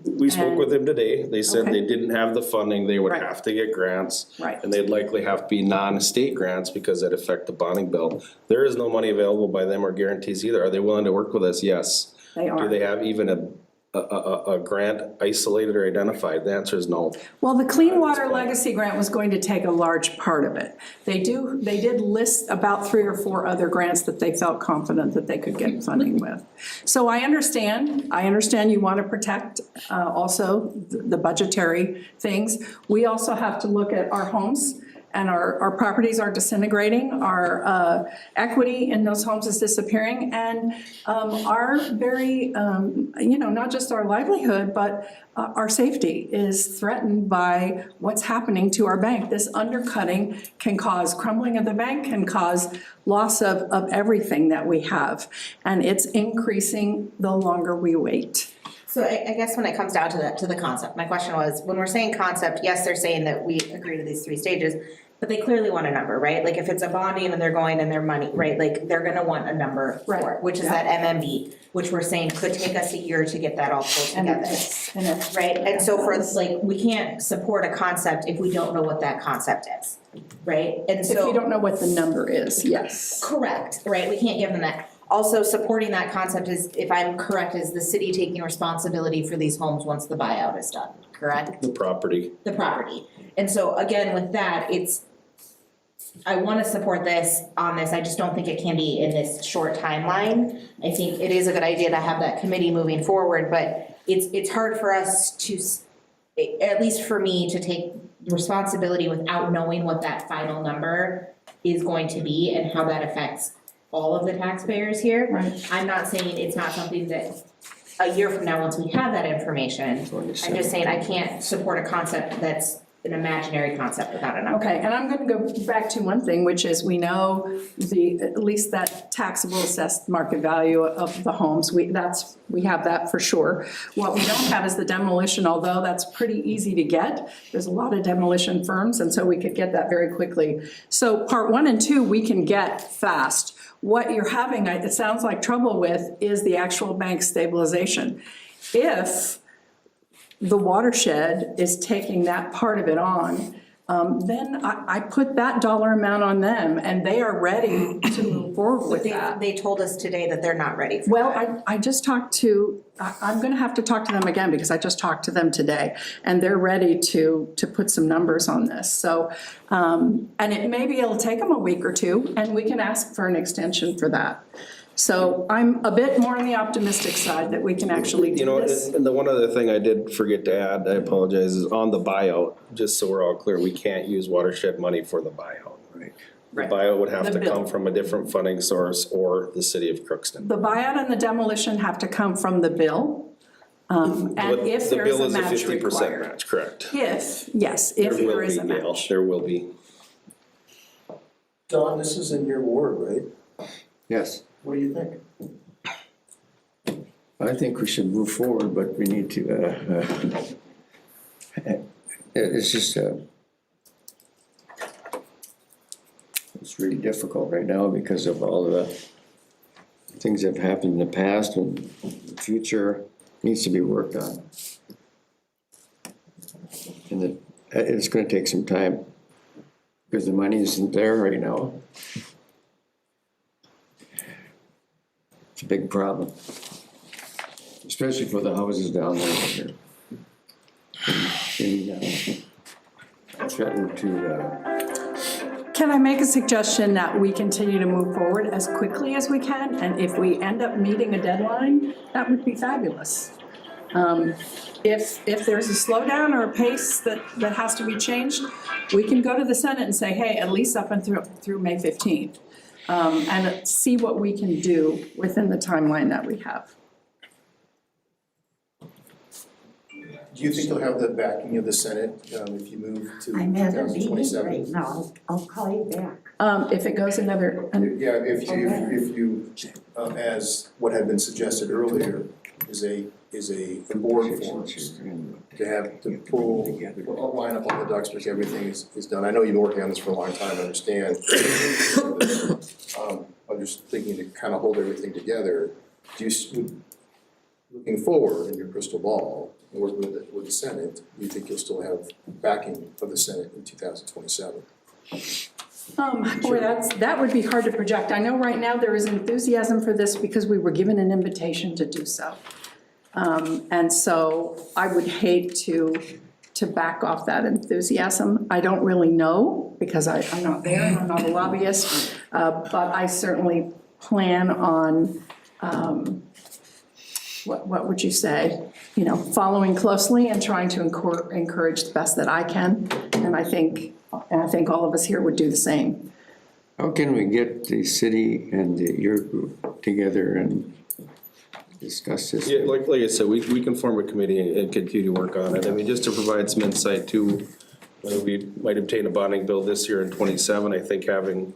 We spoke with them today. They said Okay. they didn't have the funding, they would Right. have to get grants. Right. And they'd likely have to be non-state grants because that affect the bonding bill. There is no money available by them or guarantees either. Are they willing to work with us? Yes. They are. Do they have even a grant isolated or identified? The answer is no. Well, the Clean Water Legacy Grant was going to take a large part of it. They did list about 3 or 4 other grants that they felt confident that they could get funding with. So I understand you want to protect also the budgetary things. We also have to look at our homes, and our properties are disintegrating, our equity in those homes is disappearing, and our very, not just our livelihood, but our safety is threatened by what's happening to our bank. This undercutting can cause crumbling of the bank, can cause loss of everything that we have, and it's increasing the longer we wait. So I guess when it comes down to the concept, my question was, when we're saying concept, yes, they're saying that we agree to these 3 stages, but they clearly want a number, right? Like if it's a bonding and they're going and their money, right? Like they're gonna want a number for Right. it, which is that MMB, which we're saying could take us a year to get that all pulled And together. Right, and so for, like, we can't support a concept if we don't know what that concept is, right? And so. If you don't know what the number is, yes. Correct, right, we can't give them that. Also, supporting that concept is, if I'm correct, is the city taking responsibility for these homes once the buyout is done, correct? The property. The property. And so again, with that, I wanna support this on this, I just don't think it can be in this short timeline. I think it is a good idea to have that committee moving forward, but it's hard for us to, at least for me, to take responsibility without knowing what that final number is going to be and how that affects all of the taxpayers here. Right. I'm not saying it's not something that a year from now, once we have that information, I'm just saying I can't support a concept that's an imaginary concept without a number. Okay, and I'm gonna go back to one thing, which is we know at least that taxable assessed market value of the homes, we have that for sure. What we don't have is the demolition, although that's pretty easy to get. There's a lot of demolition firms, and so we could get that very quickly. So part 1 and 2, we can get fast. What you're having, it sounds like trouble with, is the actual bank stabilization. If the watershed is taking that part of it on, then I put that dollar amount on them, and they are ready to move forward with that. They told us today that they're not ready for that. Well, I just talked to, I'm gonna have to talk to them again, because I just talked to them today, and they're ready to put some numbers on this, so, and maybe it'll take them a week or 2, and we can ask for an extension for that. So I'm a bit more on the optimistic side that we can actually do this. And the one other thing I did forget to add, I apologize, is on the buyout, just so we're all clear, we can't use watershed money for the buyout. Right. The buyout would have The to bill. come from a different funding source or the city of Crookston. The buyout and the demolition have to come from the bill, and But if there is a match The bill is a 50% required. match, correct? If there is a Gail, match. there will be. Don, this is in your ward, right? Yes. What do you think? I think we should move forward, but we need to, it's just, it's really difficult right now because of all the things that have happened in the past, and the future needs to be worked on. And it's gonna take some time, because the money isn't there right now. It's a big problem, especially for the houses down there. Threatened to, Can I make a suggestion that we continue to move forward as quickly as we can? And if we end up meeting a deadline, that would be fabulous. If there's a slowdown or a pace that has to be changed, we can go to the Senate and say, hey, at least up and through May 15th. And see what we can do within the timeline that we have. Do you think you'll have the backing of the Senate if you move to I'm at a meeting 2027? right now, I'll call you back. If it goes another, Yeah, if you, as what had been suggested earlier, is a board forms to have to pull, line up all the ducks, because everything is done. I know you've been working on this for a long time, I understand. I'm just thinking to kind of hold everything together. Do you, looking forward in your crystal ball, and working with the Senate, do you think you'll still have backing of the Senate in 2027? boy, that would be hard to project. I know right now there is enthusiasm for this because we were given an invitation to do so. And so I would hate to back off that enthusiasm. I don't really know, because I'm not there, and I'm not a lobbyist, but I certainly plan on, what would you say? You know, following closely and trying to encourage the best that I can. And I think all of us here would do the same. How can we get the city and your group together and discuss this? Yeah, like I said, we can form a committee and continue to work on it. I mean, just to provide some insight too, we might obtain a bonding bill this year in 27. I think having,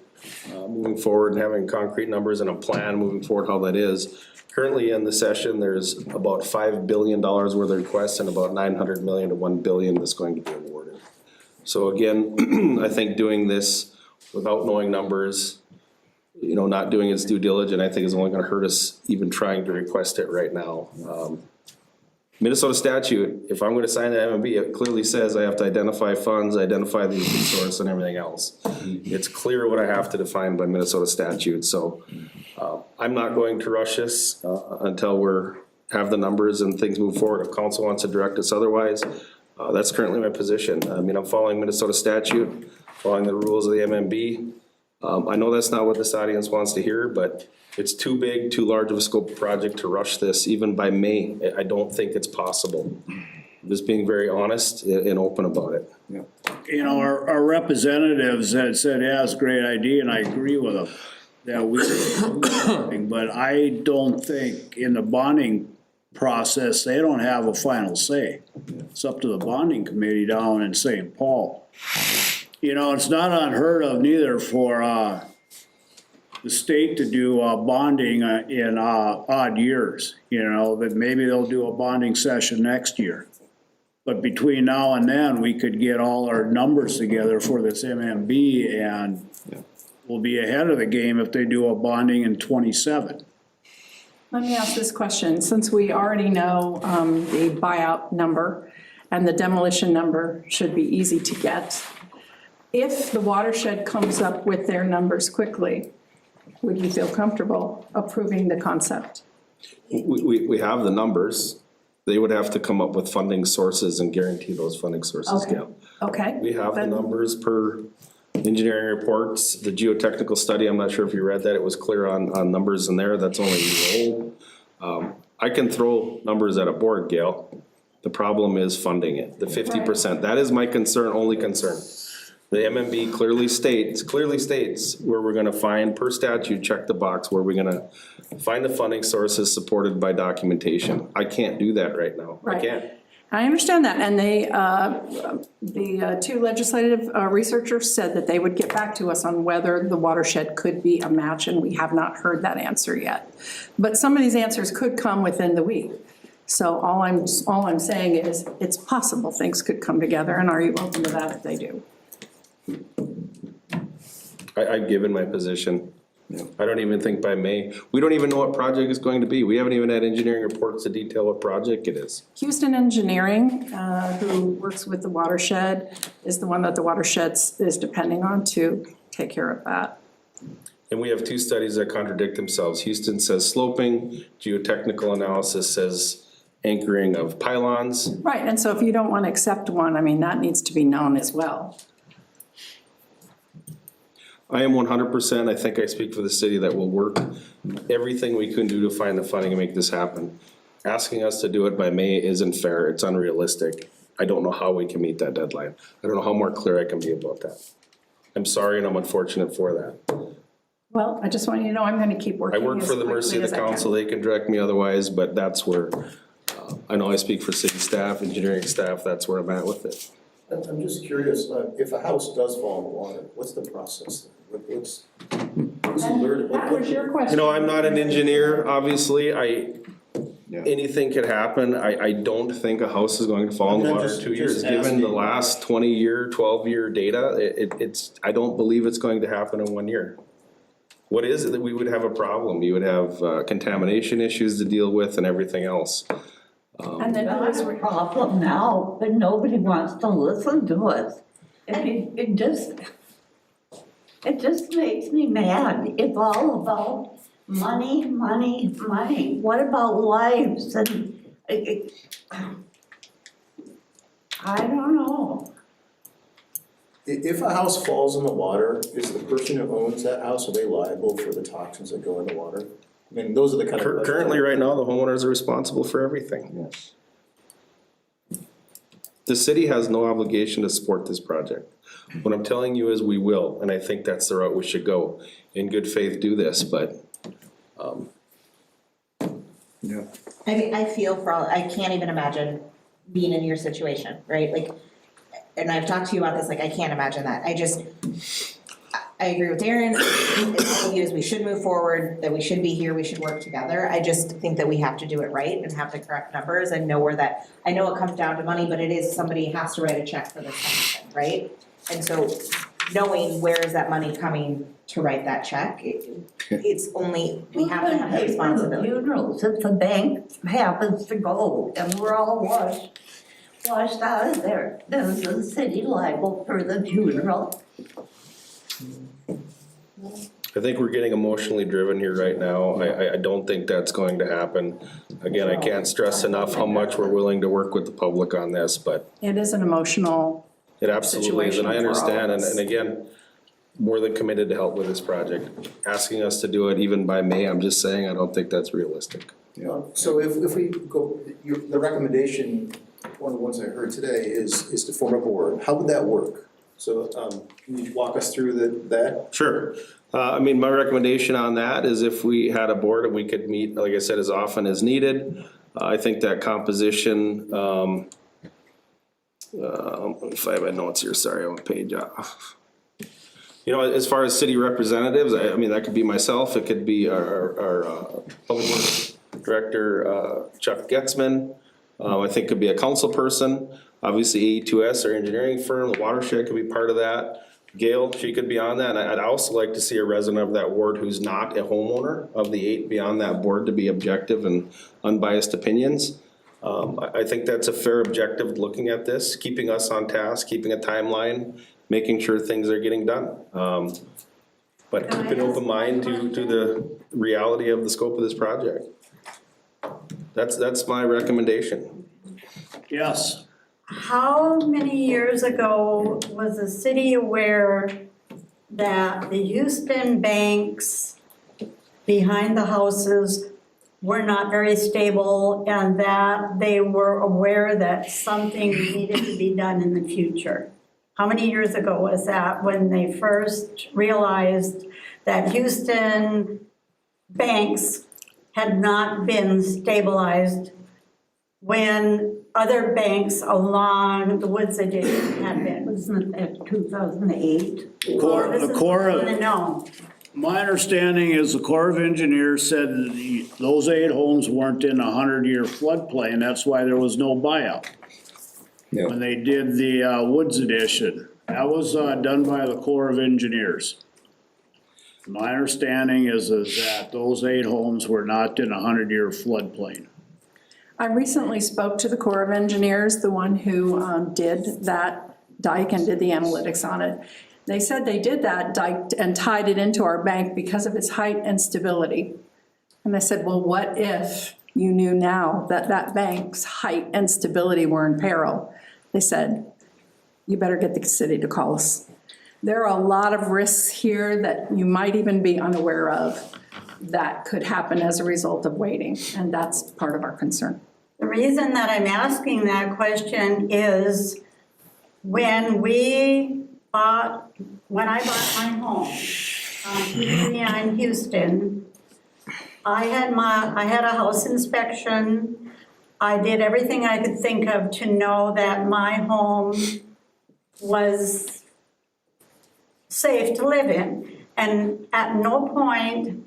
moving forward and having concrete numbers and a plan moving forward how that is. Currently in the session, there's about $5 billion worth of requests and about 900 million to 1 billion that's going to be awarded. So again, I think doing this without knowing numbers, you know, not doing its due diligence, I think is only gonna hurt us even trying to request it right now. Minnesota statute, if I'm gonna sign an MMB, it clearly says I have to identify funds, identify the resource and everything else. It's clear what I have to define by Minnesota statute, so I'm not going to rush this until have the numbers and things move forward. If council wants to direct us otherwise, that's currently my position. I mean, I'm following Minnesota statute, following the rules of the MMB. I know that's not what this audience wants to hear, but it's too big, too large of a scope project to rush this even by May. I don't think it's possible. I'm just being very honest and open about it. You know, our representatives had said, yeah, it's a great idea, and I agree with them. That we, but I don't think in the bonding process, they don't have a final say. It's up to the bonding committee down in St. Paul. You know, it's not unheard of neither for, the state to do, bonding in, odd years. You know, that maybe they'll do a bonding session next year. But between now and then, we could get all our numbers together for this MMB, and we'll be ahead of the game if they do a bonding in 27. Let me ask this question, since we already know the buyout number and the demolition number should be easy to get. If the watershed comes up with their numbers quickly, would you feel comfortable approving the concept? We have the numbers. They would have to come up with funding sources and guarantee those funding sources, Okay. Gail. Okay. We have the Then- numbers per engineering reports, the geotechnical study, I'm not sure if you read that, it was clear on numbers in there, that's only a year old. I can throw numbers at a board, Gail. The problem is funding it, the 50%, that is my concern, only concern. The MMB clearly states where we're gonna find, per statute, check the box, where we're gonna find the funding sources supported by documentation. I can't do that right now, I Right. can't. I understand that, and they, the two legislative researchers said that they would get back to us on whether the watershed could be a match, and we have not heard that answer yet. But some of these answers could come within the week. So all I'm saying is, it's possible things could come together, and are you open to that if they do? I've given my position. I don't even think by May, we don't even know what project it's going to be. We haven't even had engineering reports to detail what project it is. Houston Engineering, who works with the watershed, is the one that the watershed is depending on to take care of that. And we have two studies that contradict themselves. Houston says sloping, geotechnical analysis says anchoring of pylons. Right, and so if you don't want to accept one, I mean, that needs to be known as well. I am 100%, I think I speak for the city, that will work everything we can do to find the funding and make this happen. Asking us to do it by May isn't fair, it's unrealistic. I don't know how we can meet that deadline. I don't know how more clear I can be about that. I'm sorry and I'm unfortunate for that. Well, I just want you to know I'm going to keep I working work as for the quickly mercy of as the I can. council, they can direct me otherwise, but that's where, I know I speak for city staff, engineering staff, that's where I'm at with it. I'm just curious, if a house does fall in the water, what's the process? What's alerted? That was your question. You know, I'm not an engineer, obviously, anything could happen, I don't think a house is going to fall in the I'm water just- in 2 years. just Given asking. the last 20-year, 12-year data, it's, I don't believe it's going to happen in 1 year. What is it that we would have a problem? You would have contamination issues to deal with and everything else. And then who is, problem now, but nobody wants to listen to us. It just makes me mad. It's all about money, money, money. What about lives and I don't know. If a house falls in the water, is the person who owns that house, are they liable for the toxins that go in the water? I mean, those are the kind of questions. Currently, right now, the homeowners are responsible for everything. Yes. The city has no obligation to support this project. What I'm telling you is we will, and I think that's the route we should go. In good faith, do this, but, Yeah. I mean, I feel for all, I can't even imagine being in your situation, right? Like, and I've talked to you about this, like, I can't imagine that. I agree with Darren, and all of you is we should move forward, that we should be here, we should work together. I just think that we have to do it right and have the correct numbers and know where that, I know it comes down to money, but it is, somebody has to write a check for this kind of thing, right? And so knowing where is that money coming to write that check, it's only, we have to have the responsibility. Funerals, if the bank happens to go and we're all washed out of there, is the city liable for the funeral? I think we're getting emotionally driven here right now. I don't think that's going to happen. Again, I can't stress enough how much we're willing to work with the public on this, but It is an emotional, it absolutely is, and I Situation for all of understand, and, us. and again, more than committed to help with this project. Asking us to do it even by May, I'm just saying, I don't think that's realistic. So if we go, the recommendation, one of the ones I heard today is to form a board. How would that work? So, can you walk us through that? Sure. I mean, my recommendation on that is if we had a board and we could meet, like I said, as often as needed. I think that composition, if I have my notes here, sorry, I'm a page off. You know, as far as city representatives, I mean, that could be myself, it could be our public works director, Chuck Getzman. I think could be a council person, obviously E2S, our engineering firm, the watershed could be part of that. Gail, she could be on that, and I'd also like to see a resident of that ward who's not a homeowner of the 8 be on that board to be objective and unbiased opinions. I think that's a fair objective looking at this, keeping us on task, keeping a timeline, making sure things are getting done. But keep an open mind to the reality of the scope of this project. That's my recommendation. Yes, How many years ago was the city aware that the Houston banks behind the houses were not very stable and that they were aware that something needed to be done in the future? How many years ago was that when they first realized that Houston banks had not been stabilized when other banks along the Woods Addition had been? Wasn't it 2008? The Corps of- No. my understanding is the Corps of Engineers said that those 8 homes weren't in a 100-year floodplain, that's why there was no buyout. Yeah. When they did the Woods Addition, that was done by the Corps of Engineers. My understanding is that those 8 homes were not in a 100-year floodplain. I recently spoke to the Corps of Engineers, the one who did that dike and did the analytics on it. They said they did that dike and tied it into our bank because of its height and stability. And I said, well, what if you knew now that that bank's height and stability were in peril? They said, you better get the city to call us. There are a lot of risks here that you might even be unaware of that could happen as a result of waiting, and that's part of our concern. The reason that I'm asking that question is when I bought my home on 239 Houston, I had a house inspection. I did everything I could think of to know that my home was safe to live in. And at no point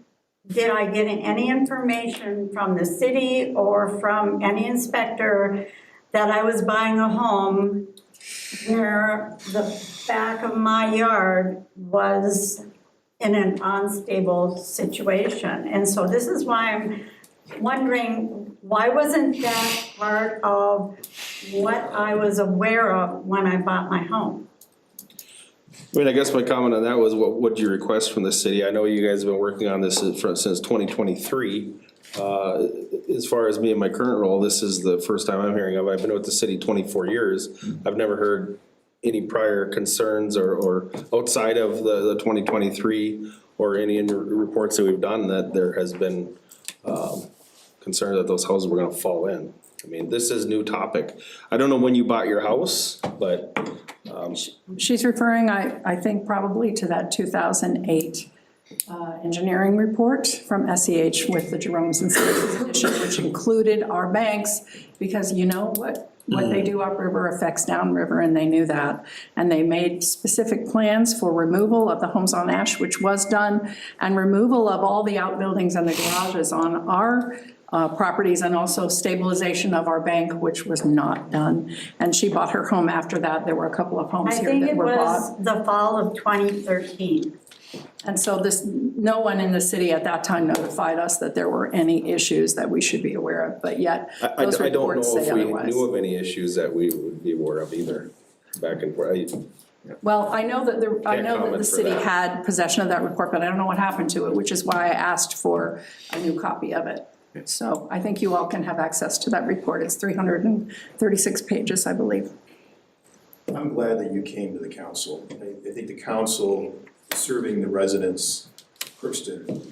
did I get any information from the city or from any inspector that I was buying a home where the back of my yard was in an unstable situation. And so this is why I'm wondering, why wasn't that part of what I was aware of when I bought my home? I mean, I guess my comment on that was, what would you request from the city? I know you guys have been working on this since 2023. As far as me and my current role, this is the first time I'm hearing of it. I've been with the city 24 years. I've never heard any prior concerns or outside of the 2023 or any in the reports that we've done that there has been concern that those houses were gonna fall in. I mean, this is new topic. I don't know when you bought your house, but She's referring, I think, probably to that 2008 engineering report from SEH with the Jerome's and Services edition, which included our banks, because you know what they do upriver affects downriver, and they knew that. And they made specific plans for removal of the homes on Ash, which was done, and removal of all the outbuildings and the garages on our properties, and also stabilization of our bank, which was not done. And she bought her home after that. There were a couple of homes I here think that it were was bought. the fall of 2013. And so no one in the city at that time notified us that there were any issues that we should be aware of, but yet I those don't know reports say if we otherwise. knew of any issues that we would be aware of either, back and forth. Well, I know that Can't comment the for city that. had possession of that report, but I don't know what happened to it, which is why I asked for a new copy of it. So I think you all can have access to that report. It's 336 pages, I believe. I'm glad that you came to the council. I think the council, serving the residents of Crookston,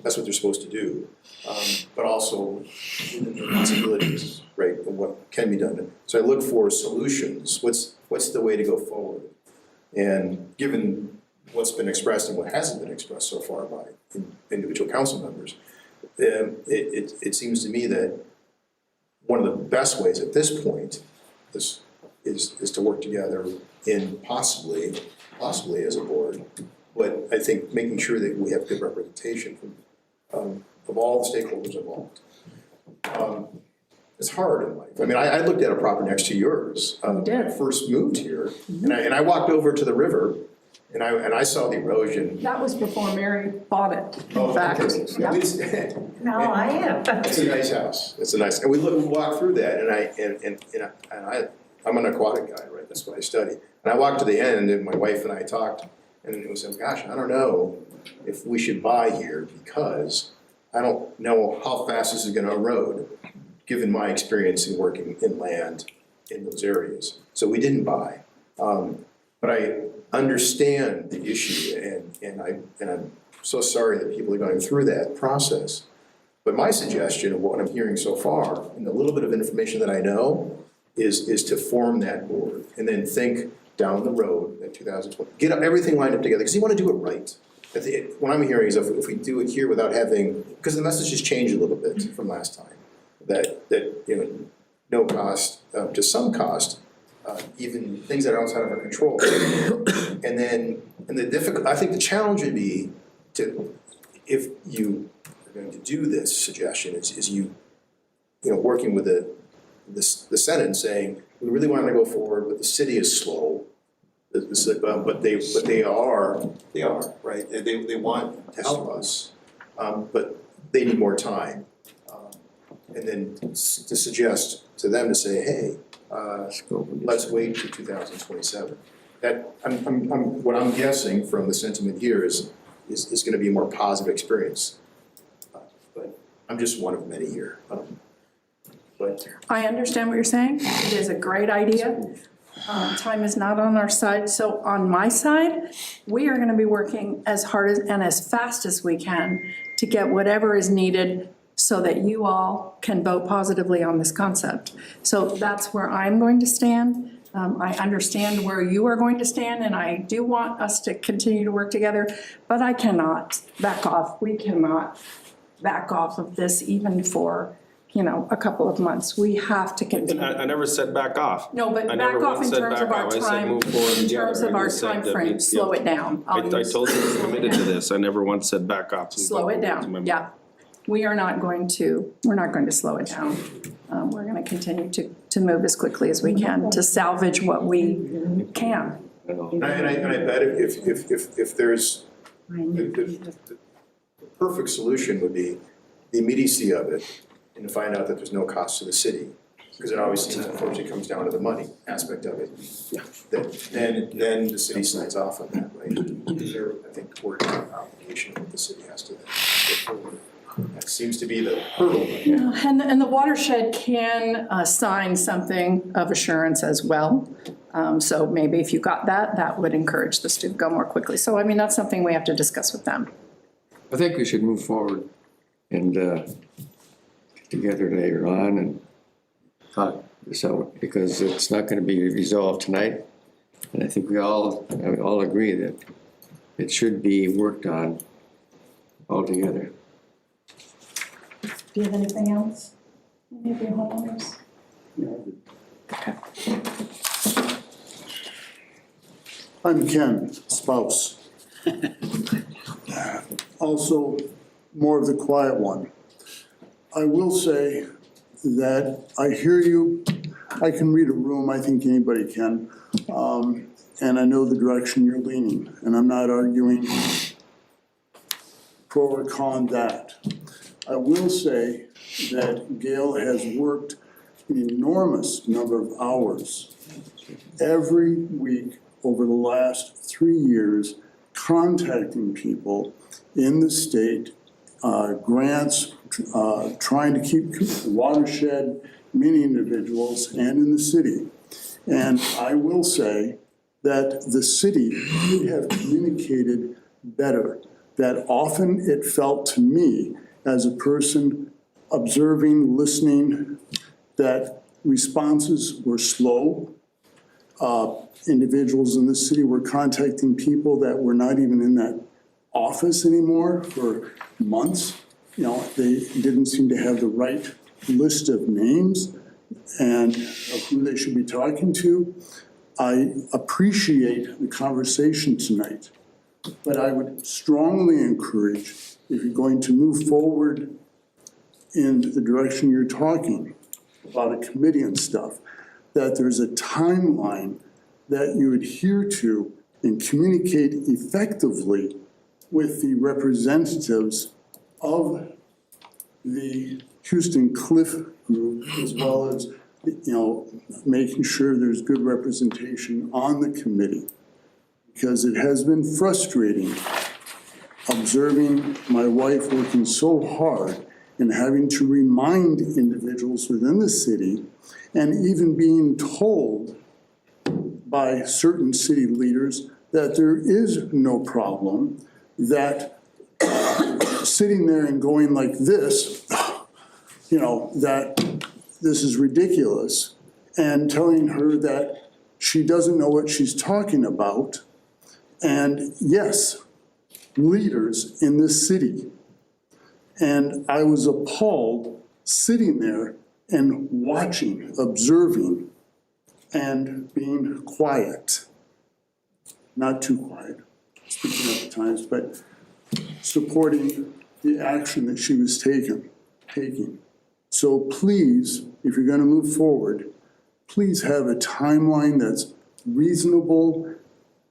that's what they're supposed to do. But also the possibilities, right, of what can be done. So I look for solutions. What's the way to go forward? And given what's been expressed and what hasn't been expressed so far by individual council members, it seems to me that one of the best ways at this point is to work together in possibly as a board, but I think making sure that we have good representation from of all the stakeholders involved. It's hard in life. I mean, I looked at a property next to yours when I first moved here, and I walked over to the river, and I saw the erosion. That was before Mary bought it, Oh, in fact. okay. Yeah. No, I am. It's a nice house. It's a nice, and we walked through that, and I'm an aquatic guide, right? That's what I study. And I walked to the end, and my wife and I talked, and it was, gosh, I don't know if we should buy here because I don't know how fast this is gonna erode, given my experience in working in land in those areas. So we didn't buy. But I understand the issue, and I'm so sorry that people are going through that process. But my suggestion of what I'm hearing so far, and the little bit of information that I know, is to form that board, and then think down the road in 2020, get everything lined up together, because you want to do it right. What I'm hearing is if we do it here without having, because the message has changed a little bit from last time, that you know, no cost, to some cost, even things that are outside of our control. And I think the challenge would be if you are going to do this suggestion, is you know, working with the Senate and saying, we really want to go forward, but the city is slow. But they are, right? They want to help us, but they need more time. And then to suggest to them to say, hey, let's wait till 2027. What I'm guessing from the sentiment here is gonna be a more positive experience. But I'm just one of many here. But I understand what you're saying. It is a great idea. Time is not on our side. So on my side, we are gonna be working as hard and as fast as we can to get whatever is needed so that you all can vote positively on this concept. So that's where I'm going to stand. I understand where you are going to stand, and I do want us to continue to work together, but I cannot back off. We cannot back off of this even for, you know, a couple of months. We have to continue. I never said back off. No, but I back never off once in said terms back of our off. I said time, move forward in together. terms of I our just said that timeframe, slow it down. I told you we're committed to this. I never once said back off. Slow it down, yeah. We're not going to slow it down. We're gonna continue to move as quickly as we can to salvage what we can. And I bet if there's, the perfect solution would be the immediacy of it, and to find out that there's no cost to the city, because it obviously unfortunately comes down to the money aspect of it. Then the city signs off on that, right? Because I think, we're an obligation that the city has to then go forward. seems to be the hurdle. And the watershed can sign something of assurance as well. So maybe if you got that, that would encourage this to go more quickly. So I mean, that's something we have to discuss with them. I think we should move forward and get together later on and talk this out, because it's not gonna be resolved tonight. And I think we all agree that it should be worked on altogether. Do you have anything else? Any of your homeowners? I'm Ken, spouse. Also, more of the quiet one. I will say that I hear you, I can read a room, I think anybody can. And I know the direction you're leaning, and I'm not arguing pro or con that. I will say that Gail has worked an enormous number of hours every week over the last 3 years, contacting people in the state, grants, trying to keep watershed, many individuals, and in the city. And I will say that the city could have communicated better. That often it felt to me, as a person observing, listening, that responses were slow. Individuals in the city were contacting people that were not even in that office anymore for months. You know, they didn't seem to have the right list of names and of who they should be talking to. I appreciate the conversation tonight, but I would strongly encourage, if you're going to move forward in the direction you're talking about a committee and stuff, that there's a timeline that you adhere to and communicate effectively with the representatives of the Houston Cliff Group, as well as, you know, making sure there's good representation on the committee. Because it has been frustrating observing my wife working so hard and having to remind individuals within the city, and even being told by certain city leaders that there is no problem, that sitting there and going like this, you know, that this is ridiculous, and telling her that she doesn't know what she's talking about. And yes, leaders in this city. And I was appalled sitting there and watching, observing, and being quiet. Not too quiet, speaking at times, but supporting the action that she was taking. So please, if you're gonna move forward, please have a timeline that's reasonable,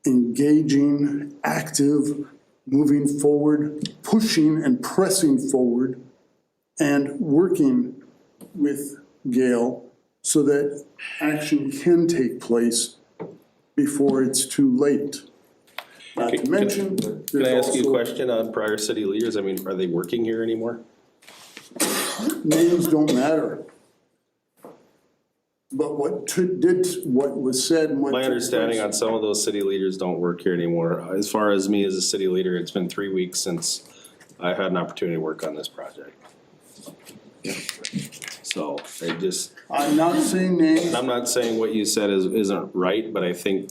engaging, active, moving forward, pushing and pressing forward, and working with Gail so that action can take place before it's too late. Not to mention, Can there's I ask you a also, question on prior city leaders? I mean, are they working here anymore? names don't matter. But what was said and what My took understanding place- on some of those city leaders don't work here anymore. As far as me as a city leader, it's been 3 weeks since I had an opportunity to work on this project. So I just, I'm not saying names. and I'm not saying what you said isn't right, but I think,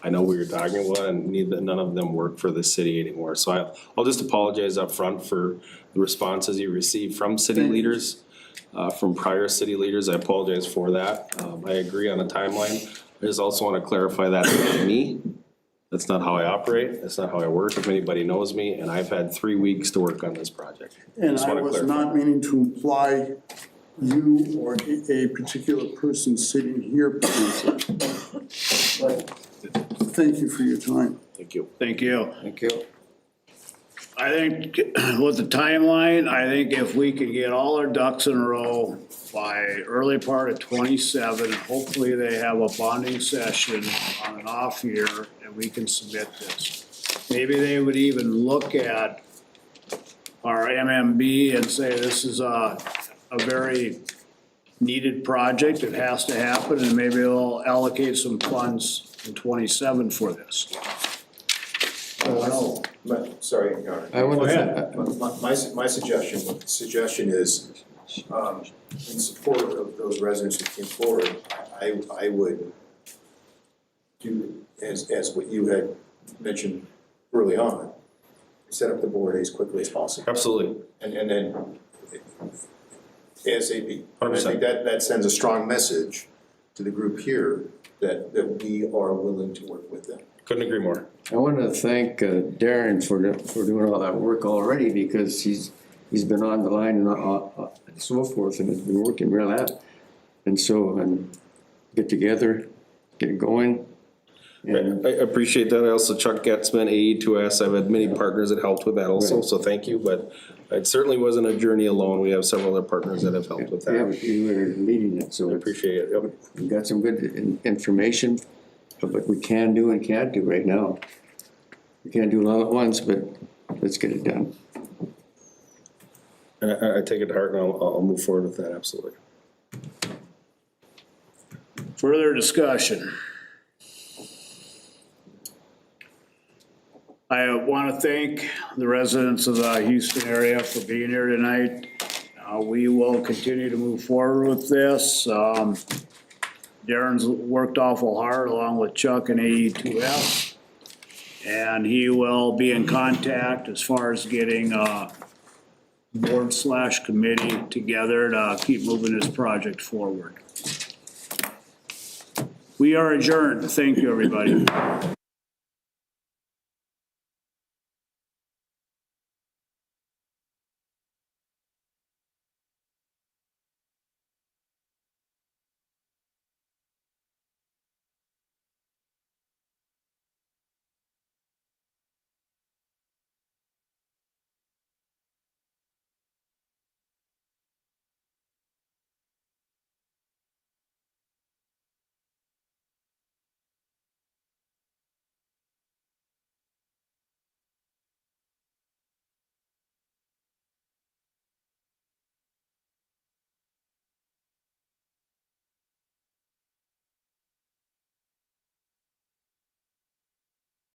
I know what you're talking about, and none of them work for the city anymore. So I'll just apologize up front for the responses you received from city Thank you. leaders, from prior city leaders. I apologize for that. I agree on a timeline. I just also wanna clarify that's not me. That's not how I operate. That's not how I work, if anybody knows me, and I've had 3 weeks to work on this project. And Just I wanna was clarify. not meaning to imply you or a particular person sitting here. But thank you for your time. Thank you. Thank you. Thank you. I think with the timeline, I think if we could get all our ducks in a row by early part of 27, hopefully they have a bonding session on an off year and we can submit this. Maybe they would even look at our MMB and say this is a very needed project, it has to happen, and maybe they'll allocate some funds in 27 for this. Sorry, Your Honor. I want Go to, ahead. My suggestion is, in support of those residents who came forward, I would do as what you had mentioned early on, set up the board as quickly as possible, Absolutely. and then ASAP. I 100%. think that sends a strong message to the group here that we are willing to work with them. Couldn't agree more. I want to thank Darren for doing all that work already, because he's been on the line and so forth, and has been working real hard. And so, get together, get it going. And I appreciate that. I also, Chuck Getzman, AE2S, I've had many partners that helped with that also, so thank you. But it certainly wasn't a journey alone. We have several other partners that have helped with yeah, that. but you were leading it, so I appreciate it. Yep. we got some good information of what we can do and can't do right now. We can't do it all at once, but let's get it done. And I take it to heart, and I'll move forward with that, absolutely. Further discussion. I want to thank the residents of the Houston area for being here tonight. We will continue to move forward with this. Darren's worked awful hard along with Chuck and AE2S. And he will be in contact as far as getting a board/committee together to keep moving this project forward. We are adjourned. Thank you, everybody.